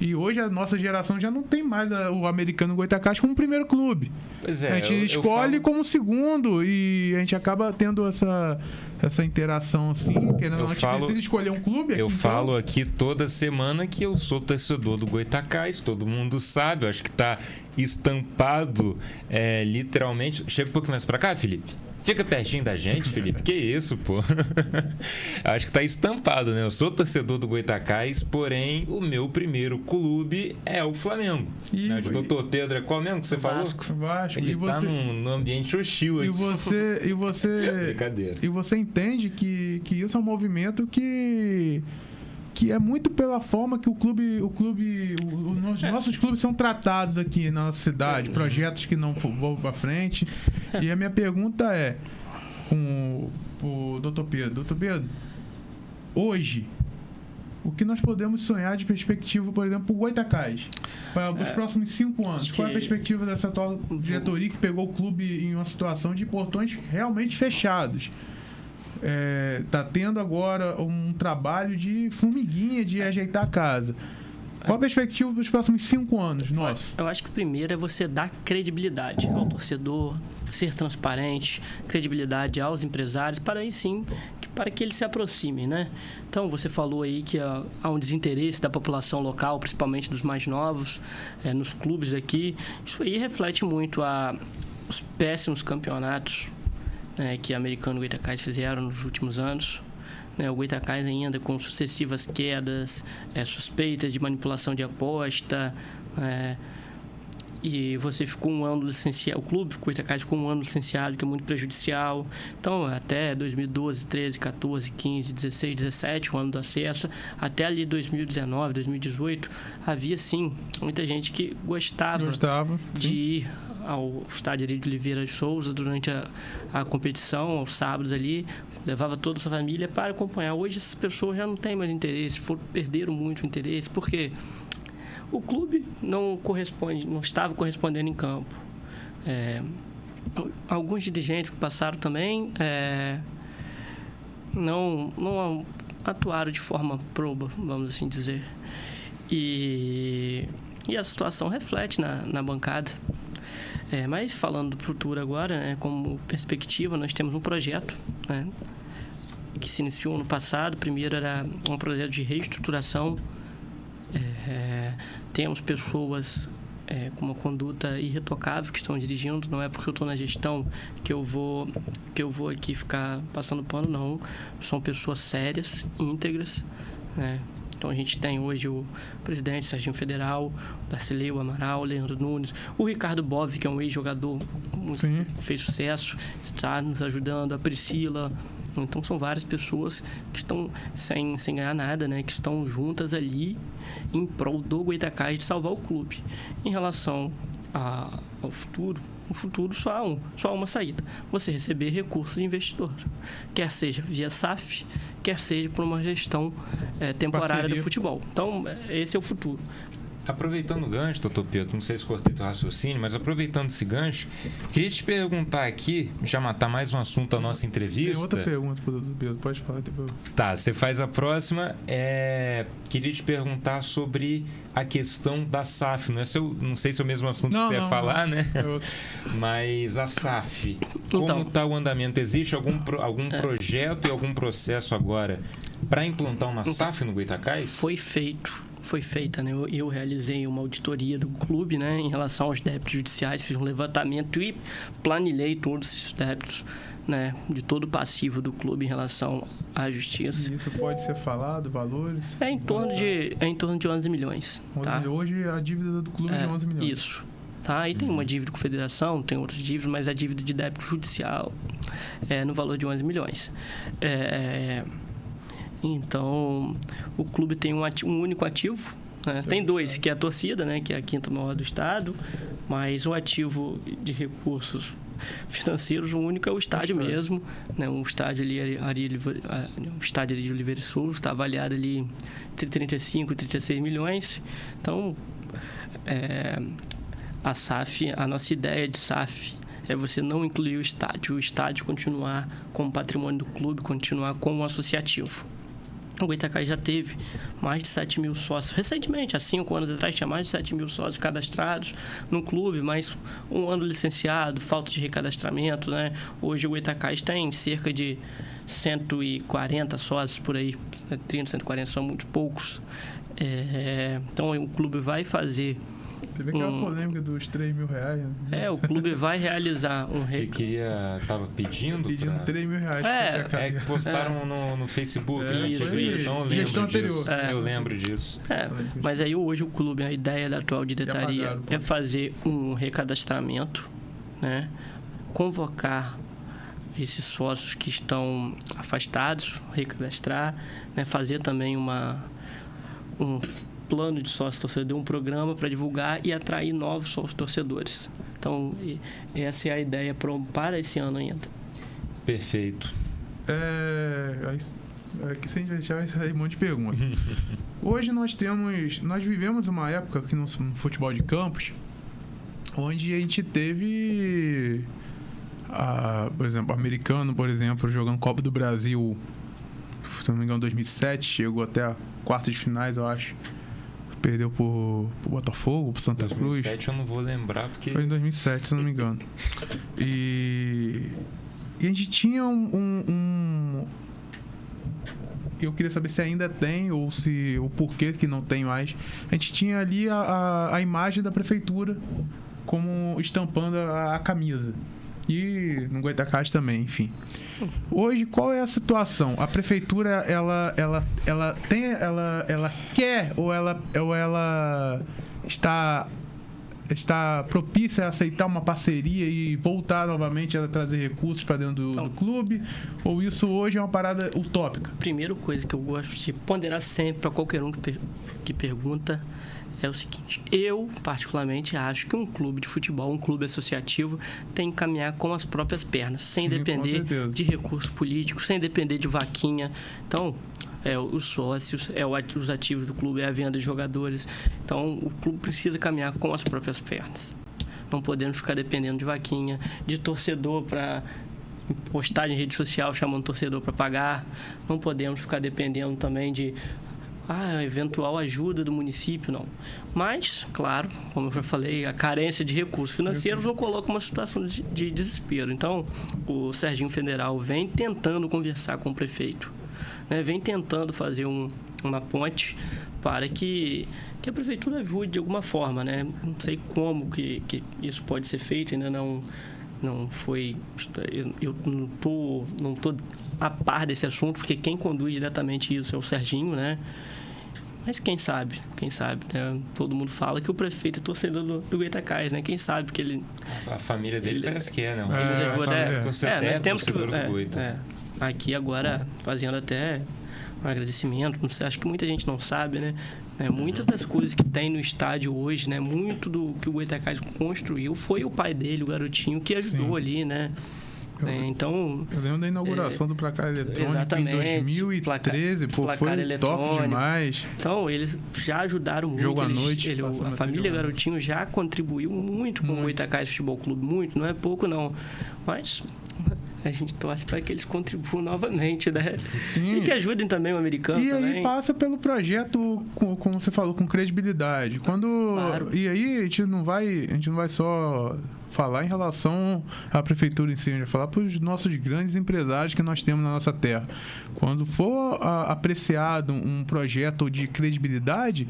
E hoje a nossa geração já não tem mais o Americano Goytacás como primeiro clube. Pois é, a gente escolhe como segundo e a gente acaba tendo essa interação assim. Que a gente precisa escolher um clube aqui. Eu falo aqui toda semana que eu sou torcedor do Goytacás, todo mundo sabe, eu acho que tá estampado literalmente. Chega um pouquinho mais pra cá, Felipe. Fica pertinho da gente, Felipe. Que isso, pô? Acho que tá estampado, né? Eu sou torcedor do Goytacás, porém, o meu primeiro clube é o Flamengo. Né? O doutor Pedro é qual mesmo que você falou? Vasco. Ele tá num ambiente hostil aqui. E você Brincadeira. E você entende que isso é um movimento que é muito pela forma que os nossos clubes são tratados aqui na nossa cidade, projetos que não vão para frente. E a minha pergunta é com o Dr. Pedro. Dr. Pedro, hoje, o que nós podemos sonhar de perspectiva, por exemplo, para o Goytacás, para os próximos 5 anos? Qual é a perspectiva dessa atual diretoria que pegou o clube em uma situação de portões realmente fechados? Tá tendo agora um trabalho de formiguinha de ajeitar a casa. Qual a perspectiva dos próximos 5 anos? Nossa. Eu acho que o primeiro é você dar credibilidade ao torcedor, ser transparente, credibilidade aos empresários, para aí sim, para que eles se aproximem, né? Então, você falou aí que há um desinteresse da população local, principalmente dos mais novos, nos clubes aqui. Isso aí reflete muito os péssimos campeonatos né, que Americano e Goytacás fizeram nos últimos anos. O Goytacás ainda com sucessivas quedas, suspeitas de manipulação de aposta, e você ficou um ano licenciado, o clube Goytacás ficou um ano licenciado, que é muito prejudicial. Então, até 2012, 13, 14, 15, 16, 17, o ano do acesso, até ali 2019, 2018, havia sim muita gente que gostava de ir ao estádio de Oliveira de Souza durante a competição, aos sábados ali, levava toda essa família para acompanhar. Hoje essas pessoas já não têm mais interesse, perderam muito o interesse, porque o clube não estava correspondendo em campo. Alguns dirigentes que passaram também não atuaram de forma proba, vamos assim dizer. E a situação reflete na bancada. Mas falando do futuro agora, como perspectiva, nós temos um projeto, que se iniciou no passado. Primeiro era um projeto de reestruturação. Temos pessoas com uma conduta irretocável que estão dirigindo. Não é porque eu estou na gestão que eu vou aqui ficar passando pano, não. São pessoas sérias, íntegras, Então a gente tem hoje o presidente Serginho Federal, o Darcilei, o Amaral, o Leandro Nunes, o Ricardo Bove, que é um ex-jogador que fez sucesso, está nos ajudando, a Priscila. Então são várias pessoas que estão sem ganhar nada, que estão juntas ali em prol do Goytacás de salvar o clube. Em relação ao futuro, no futuro só há uma saída: você receber recursos de investidor, quer seja via SAF, quer seja por uma gestão temporária do futebol. Então esse é o futuro. Aproveitando o gancho, doutor Pedro, não sei se cortei teu raciocínio, mas aproveitando esse gancho, queria te perguntar aqui, já matar mais um assunto da nossa entrevista. Tem outra pergunta para o doutor Pedro, pode falar depois. Tá, você faz a próxima. Queria te perguntar sobre a questão da SAF. Não sei se é o mesmo assunto que você ia falar, né? Mas a SAF, como está o andamento? Existe algum projeto e algum processo agora para implantar uma SAF no Goytacás? Foi feita, eu realizei uma auditoria do clube, em relação aos débitos judiciais, fiz um levantamento e planilhei todos esses débitos, de todo o passivo do clube em relação à justiça. E isso pode ser falado, valores? É em torno de 11 milhões. Tá? Hoje a dívida do clube é de 11 milhões. Isso. Tá? Aí tem uma dívida com a federação, tem outras dívidas, mas a dívida de débito judicial é no valor de 11 milhões. Então, o clube tem um único ativo, tem dois, que é a torcida, que é a quinta maior do estado, mas o ativo de recursos financeiros, o único é o estádio mesmo, um estádio ali, o estádio ali de Oliveira e Souza, está avaliado ali entre 35 e 36 milhões. Então, a nossa ideia de SAF é você não incluir o estádio continuar como patrimônio do clube, continuar como associativo. O Goytacás já teve mais de 7 mil sócios. Recentemente, há 5 anos atrás, tinha mais de 7 mil sócios cadastrados no clube, mas um ano licenciado, falta de recadastramento, Hoje o Goytacás tem cerca de 140 sócios por aí. 30, 140 são muito poucos. Então, o clube vai fazer... Teve aquela polêmica dos 3 mil reais. O clube vai realizar um... Tava pedindo 3 mil reais. Que postaram no Facebook, Gestão anterior. Eu lembro disso. Mas aí hoje o clube, a ideia da atual diretoria é fazer um recadastramento, convocar esses sócios que estão afastados, recadastrar, fazer também um plano de sócio-torcedor, um programa para divulgar e atrair novos sócios-torcedores. Então, essa é a ideia para esse ano ainda. Perfeito. Aqui sem deixar vai sair um monte de perguntas. Hoje nós vivemos uma época aqui no futebol de campos onde a gente teve, por exemplo, americano, jogando Copa do Brasil, se não me engano, 2007, chegou até a quarta de finais, eu acho. Perdeu pro Botafogo, pro Santa Cruz. 2007 eu não vou lembrar porque... Foi em 2007, se não me engano. E a gente tinha eu queria saber se ainda tem ou o porquê que não tem mais. A gente tinha ali a imagem da prefeitura como estampando a camisa. E no Goytacazes também, enfim. Hoje, qual é a situação? A prefeitura, ela quer ou ela está propícia a aceitar uma parceria e voltar novamente a trazer recursos para dentro do clube? Ou isso hoje é uma parada utópica? Primeira coisa que eu gosto de ponderar sempre para qualquer um que pergunta é o seguinte: eu, particularmente, acho que um clube de futebol, um clube associativo, tem que caminhar com as próprias pernas, sem depender de recursos políticos, sem depender de vaquinha. Então, os sócios, os ativos do clube, é a venda de jogadores. Então, o clube precisa caminhar com as próprias pernas. Não podemos ficar dependendo de vaquinha, de torcedor para postagem em rede social chamando torcedor para pagar. Não podemos ficar dependendo também de eventual ajuda do município, não. Mas, claro, como eu já falei, a carência de recursos financeiros não coloca uma situação de desespero. Então, o Serginho Federal vem tentando conversar com o prefeito, né? Vem tentando fazer uma ponte para que a prefeitura ajude de alguma forma, né? Não sei como que isso pode ser feito, ainda não foi... Eu não tô a par desse assunto, porque quem conduz diretamente isso é o Serginho, né? Mas quem sabe, né? Todo mundo fala que o prefeito é torcedor do Goytacazes, né? Quem sabe que ele... A família dele parece que é, né? Nós temos que... do Goita. Aqui agora, fazendo até um agradecimento, não sei, acho que muita gente não sabe, né? Muitas das coisas que tem no estádio hoje, né? Muito do que o Goytacazes construiu foi o pai dele, o garotinho, que ajudou ali, né? Então, eu lembro da inauguração do placar eletrônico em 2013, foi top demais. Então, eles já ajudaram muito. Jogo à noite. A família Garotinho já contribuiu muito com o Goytacazes Futebol Clube, muito, não é pouco não. Mas a gente torce para que eles contribuam novamente, né? Sim. E que ajudem também o americano e também. E aí passa pelo projeto, como você falou, com credibilidade. Claro. E aí a gente não vai só falar em relação à prefeitura em si, a gente vai falar para os nossos grandes empresários que nós temos na nossa terra. Quando for apreciado um projeto de credibilidade,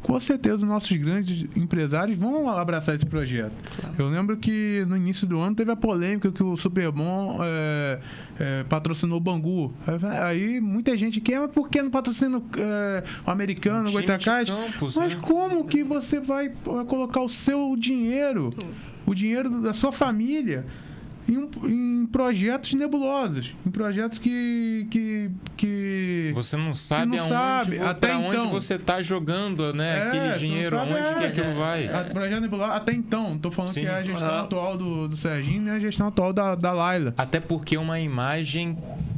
com certeza os nossos grandes empresários vão abraçar esse projeto. Claro. Eu lembro que no início do ano teve a polêmica que o Superbom patrocinou o Bangu. Aí muita gente quer, mas por que não patrocina o americano, o Goytacazes? Mas como que você vai colocar o seu dinheiro, o dinheiro da sua família, em projetos nebulosos, em projetos que você não sabe onde você está jogando, né? Aquele dinheiro, aonde que aquilo vai. Projeto nebuloso, até então, estou falando que é a gestão atual do Serginho, né? A gestão atual da Laila. Até porque é uma imagem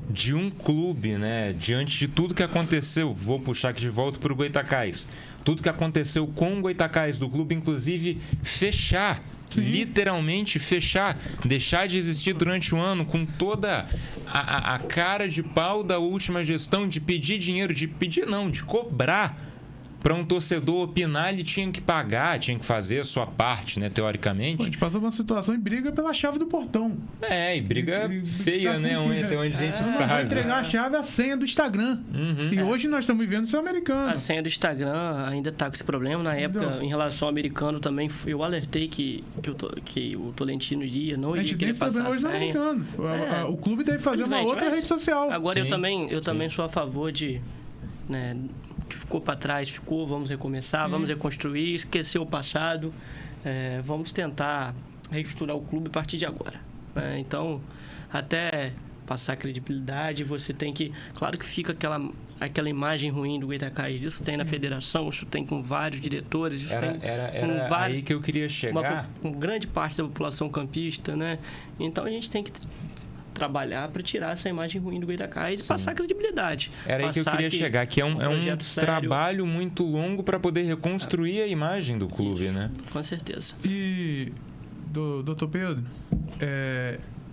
de um clube, né? Diante de tudo que aconteceu, vou puxar aqui de volta para o Goytacazes. Tudo que aconteceu com o Goytacazes, do clube, inclusive, fechar. Sim. Literalmente fechar, deixar de existir durante o ano, com toda a cara de pau da última gestão de pedir dinheiro, de cobrar para um torcedor opinar, ele tinha que pagar, tinha que fazer a sua parte, né, teoricamente. A gente passou por uma situação e briga pela chave do portão. E briga feia, né, onde a gente sabe. Vai entregar a chave, a senha do Instagram. E hoje nós estamos vivendo isso americano. A senha do Instagram ainda está com esse problema. Na época, em relação ao americano também, eu alertei que o Tolentino não iria querer passar a senha. Americano. O clube deve fazer uma outra rede social. Agora eu também sou a favor de... né, que ficou para trás, vamos recomeçar, vamos reconstruir, esquecer o passado, vamos tentar reestruturar o clube a partir de agora, né? Então, até passar credibilidade, você tem que... Claro que fica aquela imagem ruim do Goytacazes, isso tem na federação, isso tem com vários diretores, isso tem com vários... Aí que eu queria chegar. Com grande parte da população campista, né? Então, a gente tem que trabalhar para tirar essa imagem ruim do Goytacazes e passar credibilidade. Era aí que eu queria chegar, que é um trabalho muito longo para poder reconstruir a imagem do clube, né? Com certeza. E, doutor Pedro,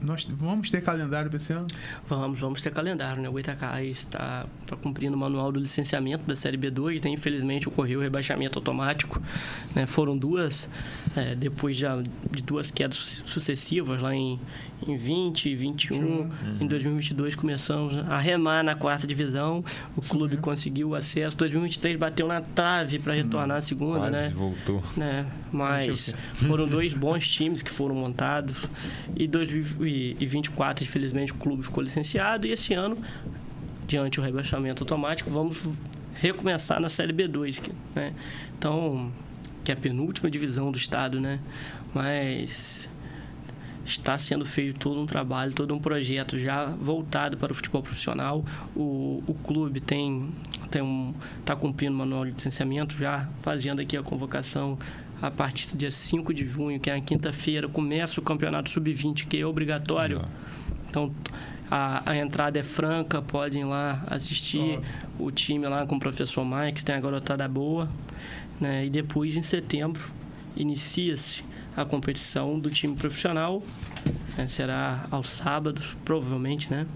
Nós vamos ter calendário para esse ano? Vamos ter calendário, né? O Goytacás está cumprindo o manual do licenciamento da Série B2, né? Infelizmente ocorreu o rebaixamento automático, né? Foram duas, depois já de duas quedas sucessivas, lá em 20 e 21, em 2022 começamos a remar na 4ª divisão, o clube conseguiu o acesso, 2023 bateu na trave para retornar à segunda, quase né? Voltou. Né? Mas foram 2 bons times que foram montados, e 2024, infelizmente, o clube ficou licenciado, e esse ano, diante do rebaixamento automático, vamos recomeçar na Série B2, né? Então, que é a penúltima divisão do estado, né? Mas está sendo feito todo um trabalho, todo um projeto já voltado para o futebol profissional. O clube está cumprindo o manual de licenciamento, já fazendo aqui a convocação a partir do dia 5 de junho, que é a quinta-feira, começa o campeonato sub-20, que é obrigatório. Então, a entrada é franca, podem ir lá assistir o time lá com o professor Mike, tem a garotada boa, né? E depois, em setembro, inicia-se a competição do time profissional, né? Será aos sábados, provavelmente, né?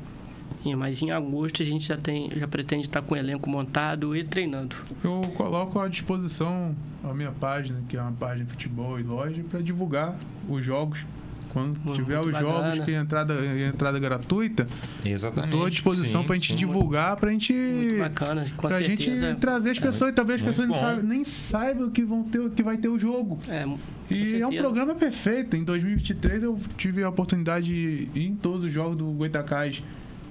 Mas em agosto a gente já pretende estar com o elenco montado e treinando. Eu coloco à disposição a minha página, que é uma página de futebol e loja, para divulgar os jogos. Quando tiver os jogos que é entrada gratuita, exatamente, estou à disposição para a gente divulgar, para a gente. Muito bacana, com pra certeza. Gente trazer as pessoas, e talvez as pessoas nem saibam que vai ter o jogo. E é um programa perfeito. Em 2023 eu tive a oportunidade de ir em todos os jogos do Goytacás,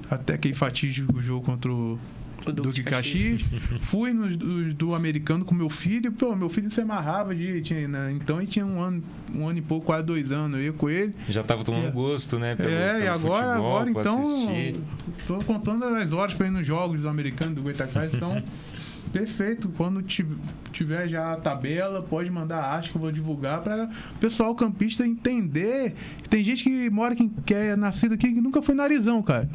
até aquele fatídico jogo contra o Duque Caxias. Fui do americano com meu filho. Pô, meu filho se amarrava então ele tinha um ano e pouco, quase 2 anos. Eu ia com ele. Já tava tomando gosto, né? Pelo e agora futebol, então, assistir. tô contando as horas para ir nos jogos do americano do Goytacás. Então, perfeito. Quando tiver já a tabela, pode mandar a arte que eu vou divulgar para o pessoal campista entender. Tem gente que é nascido aqui que nunca foi no Arizão, cara.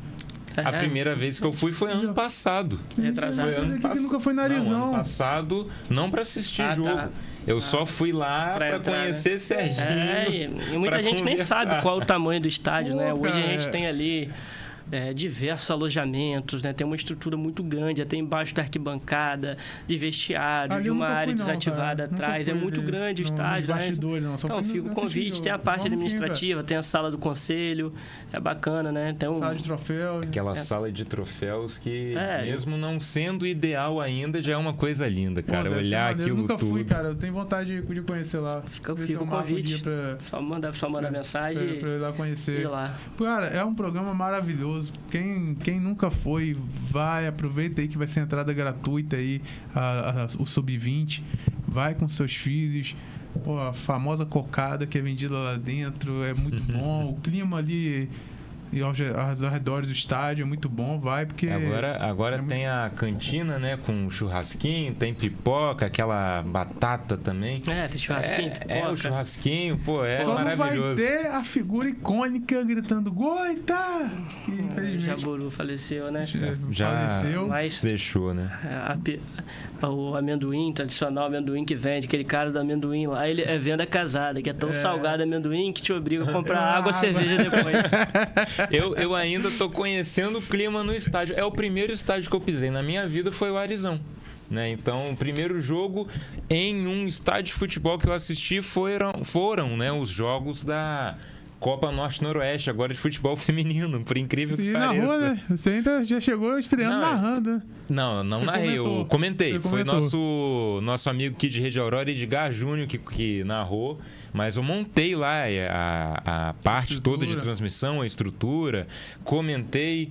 A primeira vez que eu fui foi ano passado. Retrasado. Foi ano passado. Nunca foi na Arizão. Não, ano passado, não para assistir jogo. Tá. Eu só fui lá para conhecer Serginho. E muita gente nem sabe qual é o tamanho do estádio, né? Hoje a gente tem ali diversos alojamentos, né? Tem uma estrutura muito grande, até embaixo da arquibancada, de vestiário, de uma área desativada atrás. É muito grande o estádio, né? Então, fica o convite, tem a parte administrativa, tem a sala do conselho, é bacana, né? Tem sala de troféus. Aquela sala de troféus que, mesmo não sendo ideal ainda, já é uma coisa linda, cara. Olhar aquilo tudo. Eu nunca fui, cara. Eu tenho vontade de conhecer lá. Fica o convite. Só manda mensagem. Pra eu ir lá conhecer. Ir lá. Cara, é um programa maravilhoso. Quem nunca foi, vai, aproveita aí que vai ser entrada gratuita aí, o Sub-20, vai com seus filhos. Pô, a famosa cocada que é vendida lá dentro é muito bom. O clima ali e aos arredores do estádio é muito bom, vai, porque... Agora tem a cantina, né, com churrasquinho, tem pipoca, aquela batata também. Tem churrasquinho, pipoca. O churrasquinho, Só maravilhoso. Não vai ter a figura icônica gritando Goita! O Jaburu faleceu, né? Já faleceu. Mas deixou, né? O amendoim, tradicional amendoim que vende, aquele cara do amendoim lá, ele é venda casada, que é tão salgado amendoim que te obriga a comprar água e cerveja depois. Eu ainda tô conhecendo o clima no estádio. É o primeiro estádio que eu pisei na minha vida, foi o Arizão. Né? Então, o primeiro jogo em um estádio de futebol que eu assisti foram, né, os jogos da Copa Norte-Noroeste, agora de futebol feminino, por incrível que pareça. Narrou, né? Você ainda já chegou estreando narrando, né? Não narrei, eu comentei. Foi nosso amigo aqui de Rede Aurora, Edgar Júnior, que narrou. Mas eu montei lá a parte toda de transmissão, a estrutura, comentei.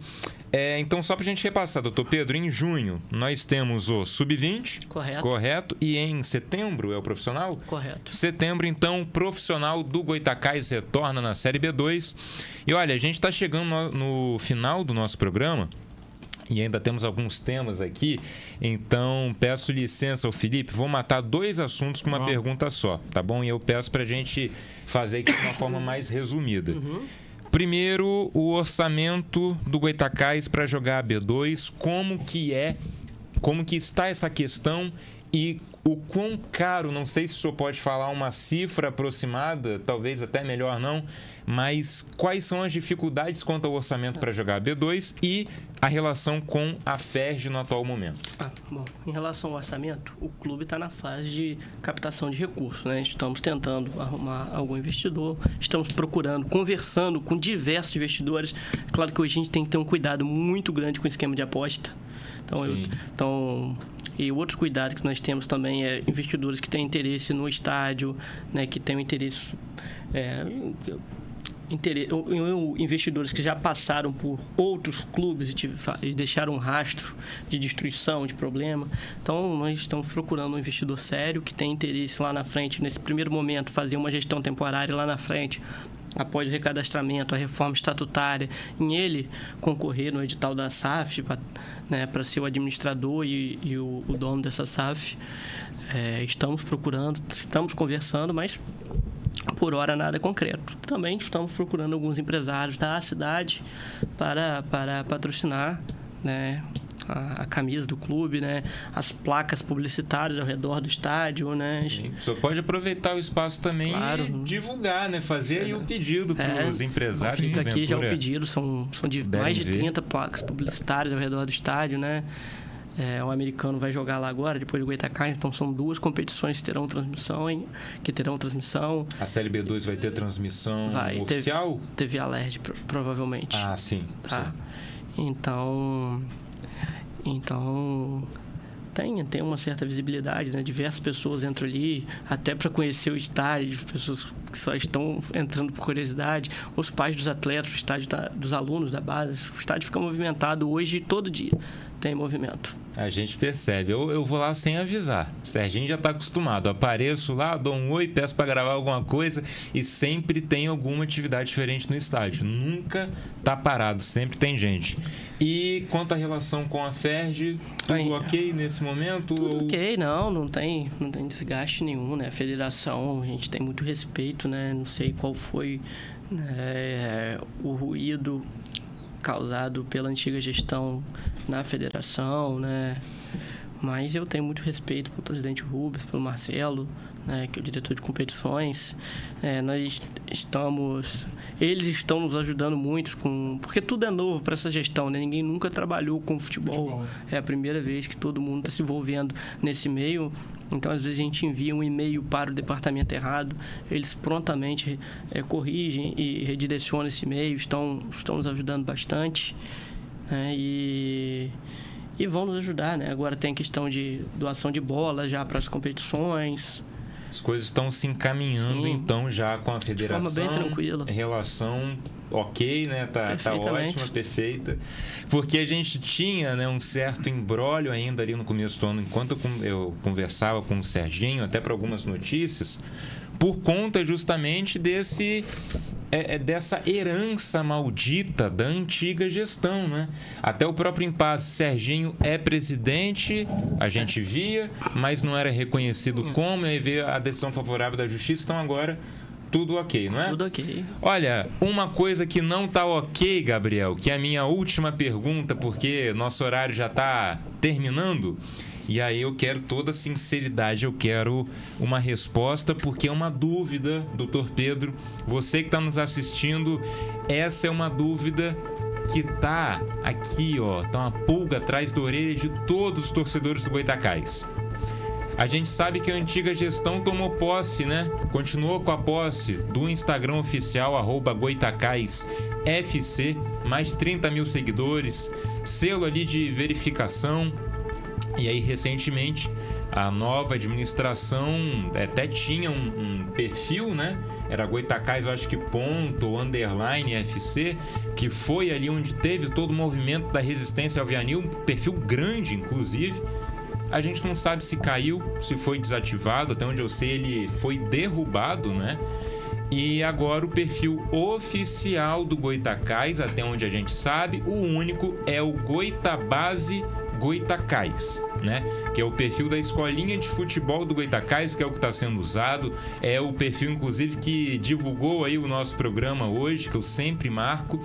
Então, só pra gente repassar, doutor Pedro, em junho nós temos o Sub-20. Correto. E em setembro é o profissional? Correto. Setembro, então, o profissional do Goytacás retorna na Série B2. E olha, a gente tá chegando no final do nosso programa. E ainda temos alguns temas aqui, então peço licença ao Felipe, vou matar 2 assuntos com uma pergunta só, tá bom? E eu peço pra gente fazer aqui de uma forma mais resumida. Primeiro, o orçamento do Goytacás para jogar a B2, como que está essa questão E o quão caro, não sei se o senhor pode falar uma cifra aproximada, talvez até melhor não, mas quais são as dificuldades quanto ao orçamento para jogar a B2 e a relação com a FERJ no atual momento? Bom, em relação ao orçamento, o clube está na fase de captação de recursos, né? Estamos tentando arrumar algum investidor, estamos procurando, conversando com diversos investidores. Claro que hoje a gente tem que ter um cuidado muito grande com o esquema de aposta. E outro cuidado que nós temos também é investidores que têm interesse no estádio, né, que têm interesse, investidores que já passaram por outros clubes e deixaram um rastro de destruição, de problema. Então, nós estamos procurando um investidor sério que tem interesse lá na frente, nesse primeiro momento, fazer uma gestão temporária lá na frente, após o recadastramento, a reforma estatutária, em ele concorrer no edital da SAF, para ser o administrador e o dono dessa SAF. Estamos procurando, estamos conversando, mas por hora nada concreto. Também estamos procurando alguns empresários da cidade para patrocinar, né, a camisa do clube, né, as placas publicitárias ao redor do estádio, né. Sim. O senhor pode aproveitar o espaço também, claro, e divulgar, né, fazer aí o pedido para os empresários. Fica aqui já o pedido, são de mais de 30 placas publicitárias ao redor do estádio, né. O americano vai jogar lá agora, depois do Goitacás, então são 2 competições que terão transmissão. A Série B2 vai ter transmissão oficial? TV Alert, provavelmente. Ah, sim. Tá. Então tem uma certa visibilidade, né? Diversas pessoas entram ali, até para conhecer o estádio, pessoas que só estão entrando por curiosidade, os pais dos atletas, o estádio dos alunos da base. O estádio fica movimentado hoje, todo dia tem movimento. A gente percebe. Eu vou lá sem avisar. O Serginho já está acostumado. Apareço lá, dou um oi, peço para gravar alguma coisa e sempre tem alguma atividade diferente no estádio. Nunca tá parado, sempre tem gente. E quanto à relação com a FERJ, tudo ok nesse momento? Tudo ok, não tem desgaste nenhum, né? A federação, a gente tem muito respeito, né? Não sei qual foi, né, o ruído causado pela antiga gestão na federação, né? Mas eu tenho muito respeito pelo presidente Rubens, pelo Marcelo, né, que é o diretor de competições. Eles estão nos ajudando muito, porque tudo é novo para essa gestão, né? Ninguém nunca trabalhou com futebol. É a primeira vez que todo mundo está se envolvendo nesse meio. Então, às vezes, a gente envia um e-mail para o departamento errado, eles prontamente corrigem e redirecionam esse e-mail, estão nos ajudando bastante, né? E vão nos ajudar, né? Agora tem a questão de doação de bola já para as competições. As coisas estão se encaminhando, sim, então, já com a federação. De forma bem tranquila. Relação ok, né? Tá ótima, perfeita. Porque a gente tinha, né, um certo imbróglio ainda ali no começo do ano, enquanto eu conversava com o Serginho, até para algumas notícias, por conta justamente dessa herança maldita da antiga gestão, né? Até o próprio impasse. Serginho é presidente, a gente via, mas não era reconhecido como, e aí veio a decisão favorável da justiça, então agora tudo ok, não é? Tudo ok. Olha, uma coisa que não tá ok, Gabriel, que é a minha última pergunta, porque nosso horário já tá terminando, e aí eu quero toda sinceridade, eu quero uma resposta, porque é uma dúvida, doutor Pedro, você que está nos assistindo, essa é uma dúvida que tá aqui, ó, tá uma pulga atrás da orelha de todos os torcedores do Goitacás. A gente sabe que a antiga gestão tomou posse, né? Continuou com a posse do Instagram oficial, @GoitacaisFC, mais de 30 mil seguidores, selo ali de verificação. E aí, recentemente, a nova administração até tinha um perfil, né? Era Goitacás, eu acho que __FC, que foi ali onde teve todo o movimento da resistência ao Vianil, um perfil grande, inclusive. A gente não sabe se caiu, se foi desativado, até onde eu sei ele foi derrubado, né? E agora o perfil oficial do Goitacás, até onde a gente sabe, o único é o Goitabase Goitacás, né? Que é o perfil da escolinha de futebol do Goitacás, que é o que está sendo usado. É o perfil, inclusive, que divulgou aí o nosso programa hoje, que eu sempre marco,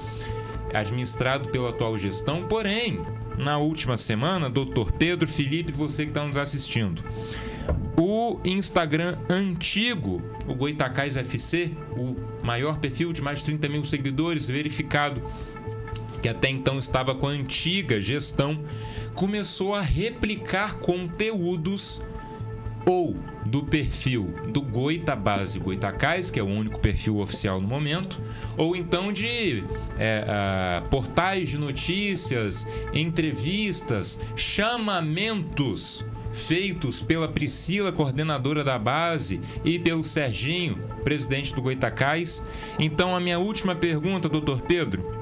administrado pela atual gestão. Porém, na última semana, doutor Pedro, Felipe, você que está nos assistindo. O Instagram antigo, o Goitacás FC, o maior perfil de mais de 30 mil seguidores, verificado, que até então estava com a antiga gestão, começou a replicar conteúdos ou do perfil do Goitabase Goitacás, que é o único perfil oficial no momento, ou então de portais de notícias, entrevistas, chamamentos feitos pela Priscila, coordenadora da base, e pelo Serginho, presidente do Goitacás. Então, a minha última pergunta, doutor Pedro,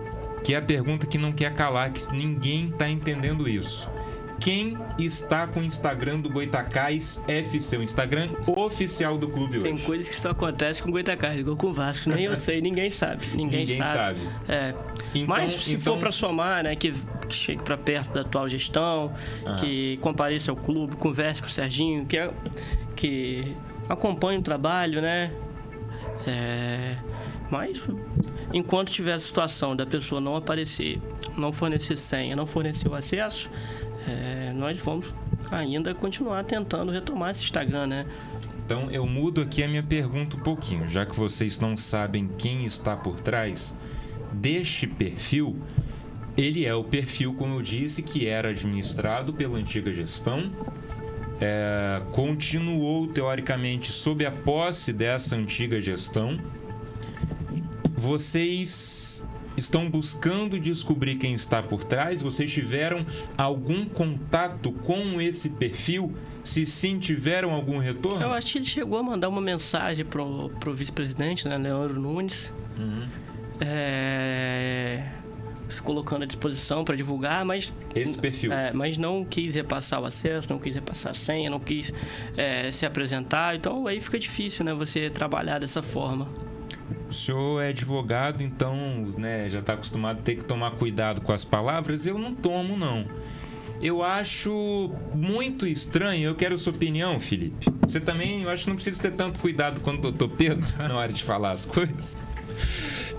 que é a pergunta que não quer calar, que ninguém está entendendo isso. Quem está com o Instagram do Goitacás FC, o Instagram oficial do clube hoje? Tem coisas que só acontecem com o Goitacás, igual com o Vasco, nem eu sei, ninguém sabe. Ninguém sabe. Então, mas se for para somar, né, que chegue para perto da atual gestão, que compareça ao clube, converse com o Serginho, que acompanhe o trabalho, né? Mas enquanto tiver a situação da pessoa não aparecer, não fornecer senha, não fornecer o acesso, nós vamos ainda continuar tentando retomar esse Instagram, né? Então eu mudo aqui a minha pergunta um pouquinho, já que vocês não sabem quem está por trás deste perfil. Ele é o perfil, como eu disse, que era administrado pela antiga gestão, continuou teoricamente sob a posse dessa antiga gestão. Vocês estão buscando descobrir quem está por trás? Vocês tiveram algum contato com esse perfil? Se sim, tiveram algum retorno? Eu acho que ele chegou a mandar uma mensagem pro vice-presidente, né, Leandro Nunes, se colocando à disposição para divulgar, mas esse perfil, mas não quis repassar o acesso, não quis repassar a senha, não quis se apresentar. Então aí fica difícil, né, você trabalhar dessa forma. O senhor é advogado, então, né, já está acostumado a ter que tomar cuidado com as palavras. Eu não tomo, não. Eu acho muito estranho. Eu quero a sua opinião, Felipe. Você também, eu acho que não precisa ter tanto cuidado quanto o doutor Pedro na hora de falar as coisas.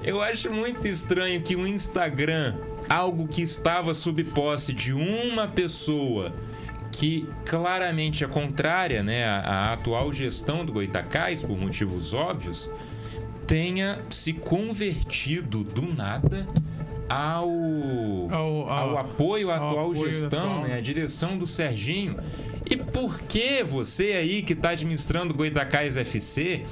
Eu acho muito estranho que o Instagram, algo que estava sob posse de uma pessoa que claramente é contrária, né, à atual gestão do Goitacás, por motivos óbvios, tenha se convertido do nada ao apoio à atual gestão, né, à direção do Serginho. E por que você aí que está administrando o Goitacás FC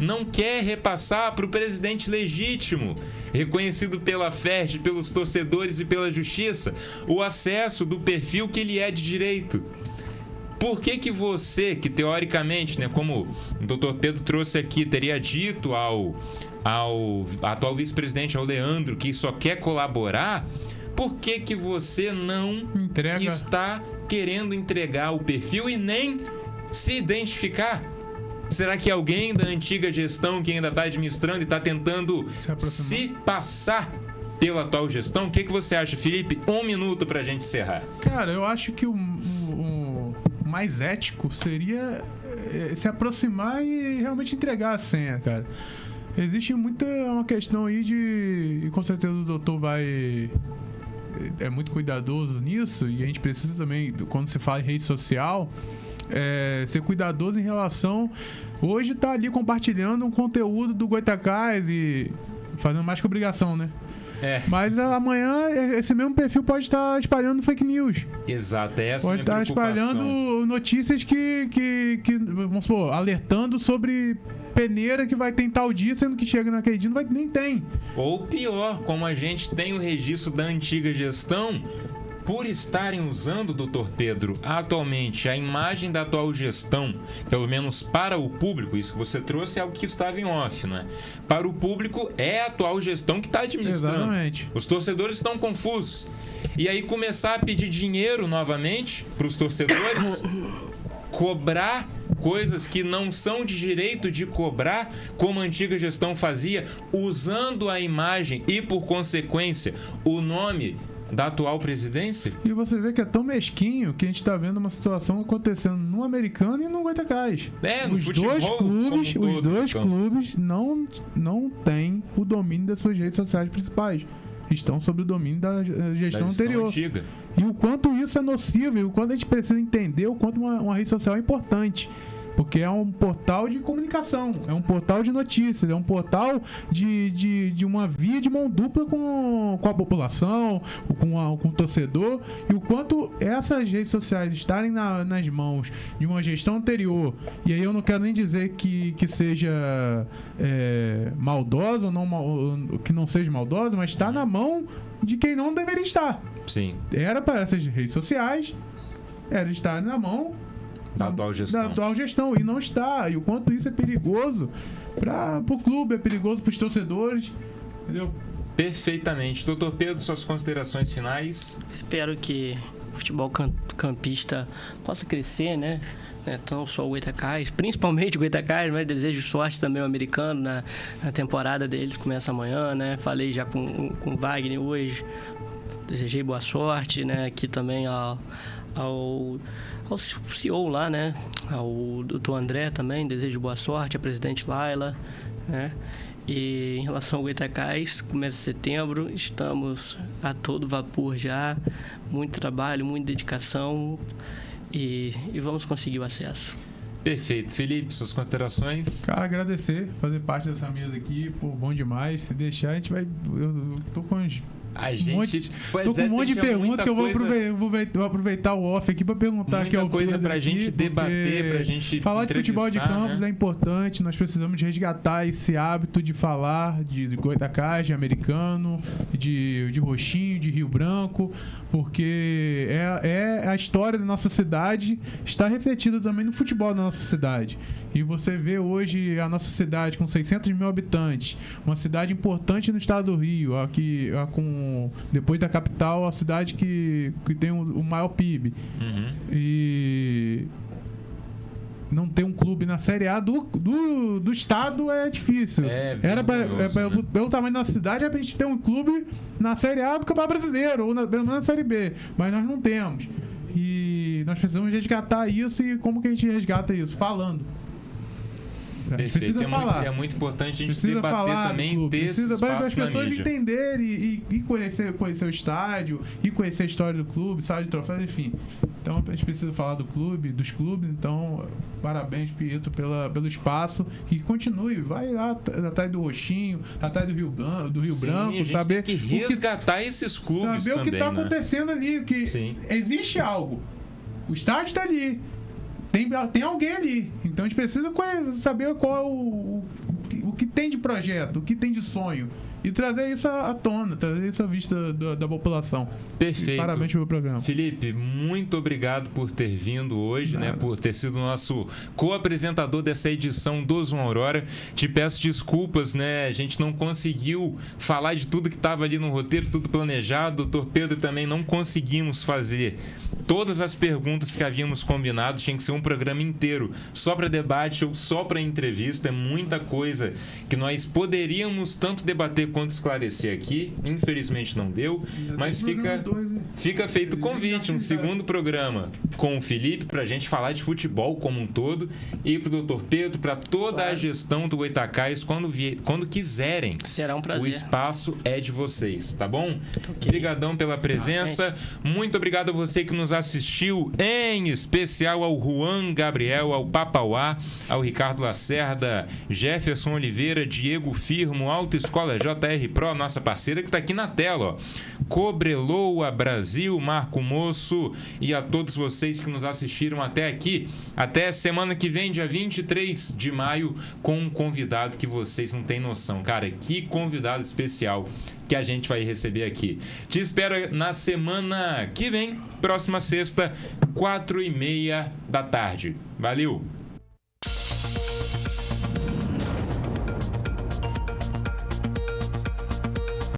não quer repassar para o presidente legítimo, reconhecido pela FERJ, pelos torcedores e pela justiça, o acesso do perfil que ele é de direito? Por que você, que teoricamente, né, como o doutor Pedro trouxe aqui, teria dito ao atual vice-presidente, ao Leandro, que só quer colaborar, por que você não está querendo entregar o perfil e nem se identificar? Será que alguém da antiga gestão que ainda está administrando e está tentando se passar pela atual gestão? O que você acha, Felipe? 1 minuto para a gente encerrar. Cara, eu acho que o mais ético seria se aproximar e realmente entregar a senha, cara. Existe uma questão aí e com certeza o doutor é muito cuidadoso nisso, e a gente precisa também, quando se fala em rede social, ser cuidadoso em relação... Hoje tá ali compartilhando um conteúdo do Goitacás e fazendo mais que obrigação, né? Mas amanhã esse mesmo perfil pode estar espalhando fake news. Exato, essa pode estar espalhando notícias que vamos supor, alertando sobre peneira que vai ter em tal dia, sendo que chega naquele dia nem tem. Ou pior, como a gente tem o registro da antiga gestão, por estarem usando, doutor Pedro, atualmente a imagem da atual gestão, pelo menos para o público, isso que você trouxe é algo que estava em off, não é? Para o público é a atual gestão que está administrando. Exatamente. Os torcedores estão confusos. E aí começar a pedir dinheiro novamente para os torcedores, cobrar coisas que não são de direito de cobrar, como a antiga gestão fazia, usando a imagem e, por consequência, o nome da atual presidência. E você vê que é tão mesquinho que a gente tá vendo uma situação acontecendo no Americano e no Goitacás. No futebol, os dois clubes não têm o domínio das suas redes sociais principais. estão sob o domínio da gestão anterior. Antiga. E o quanto isso é nocivo, e o quanto a gente precisa entender o quanto uma rede social é importante. Porque é um portal de comunicação, é um portal de notícias, é um portal de uma via de mão dupla com a população, com o torcedor. E o quanto essas redes sociais estarem nas mãos de uma gestão anterior, e aí eu não quero nem dizer que seja maldosa, ou que não seja maldosa, mas está na mão de quem não deveria estar. Sim. Era para essas redes sociais, era estar na mão Da atual gestão. E não está. E o quanto isso é perigoso para o clube, é perigoso para os torcedores. Entendeu? Perfeitamente. Doutor Pedro, suas considerações finais? Espero que o futebol campista possa crescer, né? Não só o Goytacás, principalmente o Goytacás, mas desejo sorte também ao americano na temporada deles, começa amanhã, né? Falei já com o Wagner hoje, desejei boa sorte, né? Aqui também ao CEO lá, né? Ao doutor André também, desejo boa sorte, a presidente Laila, né? E em relação ao Goytacás, começa setembro, estamos a todo vapor já, muito trabalho, muita dedicação e vamos conseguir o acesso. Perfeito. Felipe, suas considerações? Cara, agradecer, fazer parte dessa mesa aqui, pô, bom demais. Se deixar, a gente vai... Eu tô com uns... Tô com um monte de perguntas que eu vou aproveitar o off aqui para perguntar aqui ao coisa pra gente debater, pra gente falar de futebol de campos, né? É importante. Nós precisamos de resgatar esse hábito de falar de Goytacás, de americano, de Roxinho, de Rio Branco, porque a história da nossa cidade está refletida também no futebol da nossa cidade. E você vê hoje a nossa cidade com 600 mil habitantes, uma cidade importante no estado do Rio, aqui depois da capital, a cidade que tem o maior PIB. Uhum. E não ter um clube na Série A do estado é difícil. Pelo tamanho da cidade, é pra gente ter um clube na Série A do Campeonato Brasileiro, ou pelo menos na Série B. Mas nós não temos. E nós precisamos resgatar isso. E como que a gente resgata isso? Falando. Perfeito. É muito importante a gente debater também, ter esse espaço para as pessoas na mídia. entenderem e conhecer o estádio, e conhecer a história do clube, sabe, de troféus, enfim. Então a gente precisa falar dos clubes. Então, parabéns, Pietro, pelo espaço. E continue, vai lá atrás do Roxinho, atrás do Rio Branco, saber tem que resgatar esses clubes saber também, o que está acontecendo ali, que existe algo. O estádio está ali. Tem alguém ali. Então a gente precisa saber qual é o que tem de projeto, o que tem de sonho. E trazer isso à tona, trazer isso à vista da população. Perfeito. E parabéns pelo programa. Felipe, muito obrigado por ter vindo hoje, né? Por ter sido nosso co-apresentador dessa edição do João Aurora. Te peço desculpas, né? A gente não conseguiu falar de tudo que estava ali no roteiro, tudo planejado. Doutor Pedro também não conseguimos fazer todas as perguntas que havíamos combinado. Tinha que ser um programa inteiro só para debate ou só para entrevista. É muita coisa que nós poderíamos tanto debater quanto esclarecer aqui. Infelizmente não deu, mas fica feito o convite, um segundo programa com o Felipe pra gente falar de futebol como um todo, e pro Dr. Pedro, pra toda a gestão do Goytacás, quando quiserem. Será um prazer. O espaço é de vocês, tá bom? Obrigadão pela presença. Muito obrigado a você que nos assistiu, em especial ao Juan Gabriel, ao Papauá, ao Ricardo Lacerda, Jefferson Oliveira, Diego Firmo, Autoescola JR Pro, nossa parceira, que está aqui na tela, ó. Cobreloa Brasil, Marco Moço, e a todos vocês que nos assistiram até aqui. Até semana que vem, dia 23 de maio, com um convidado que vocês não têm noção. Cara, que convidado especial que a gente vai receber aqui. Te espero na semana que vem, próxima sexta, 4h30 da tarde. Valeu!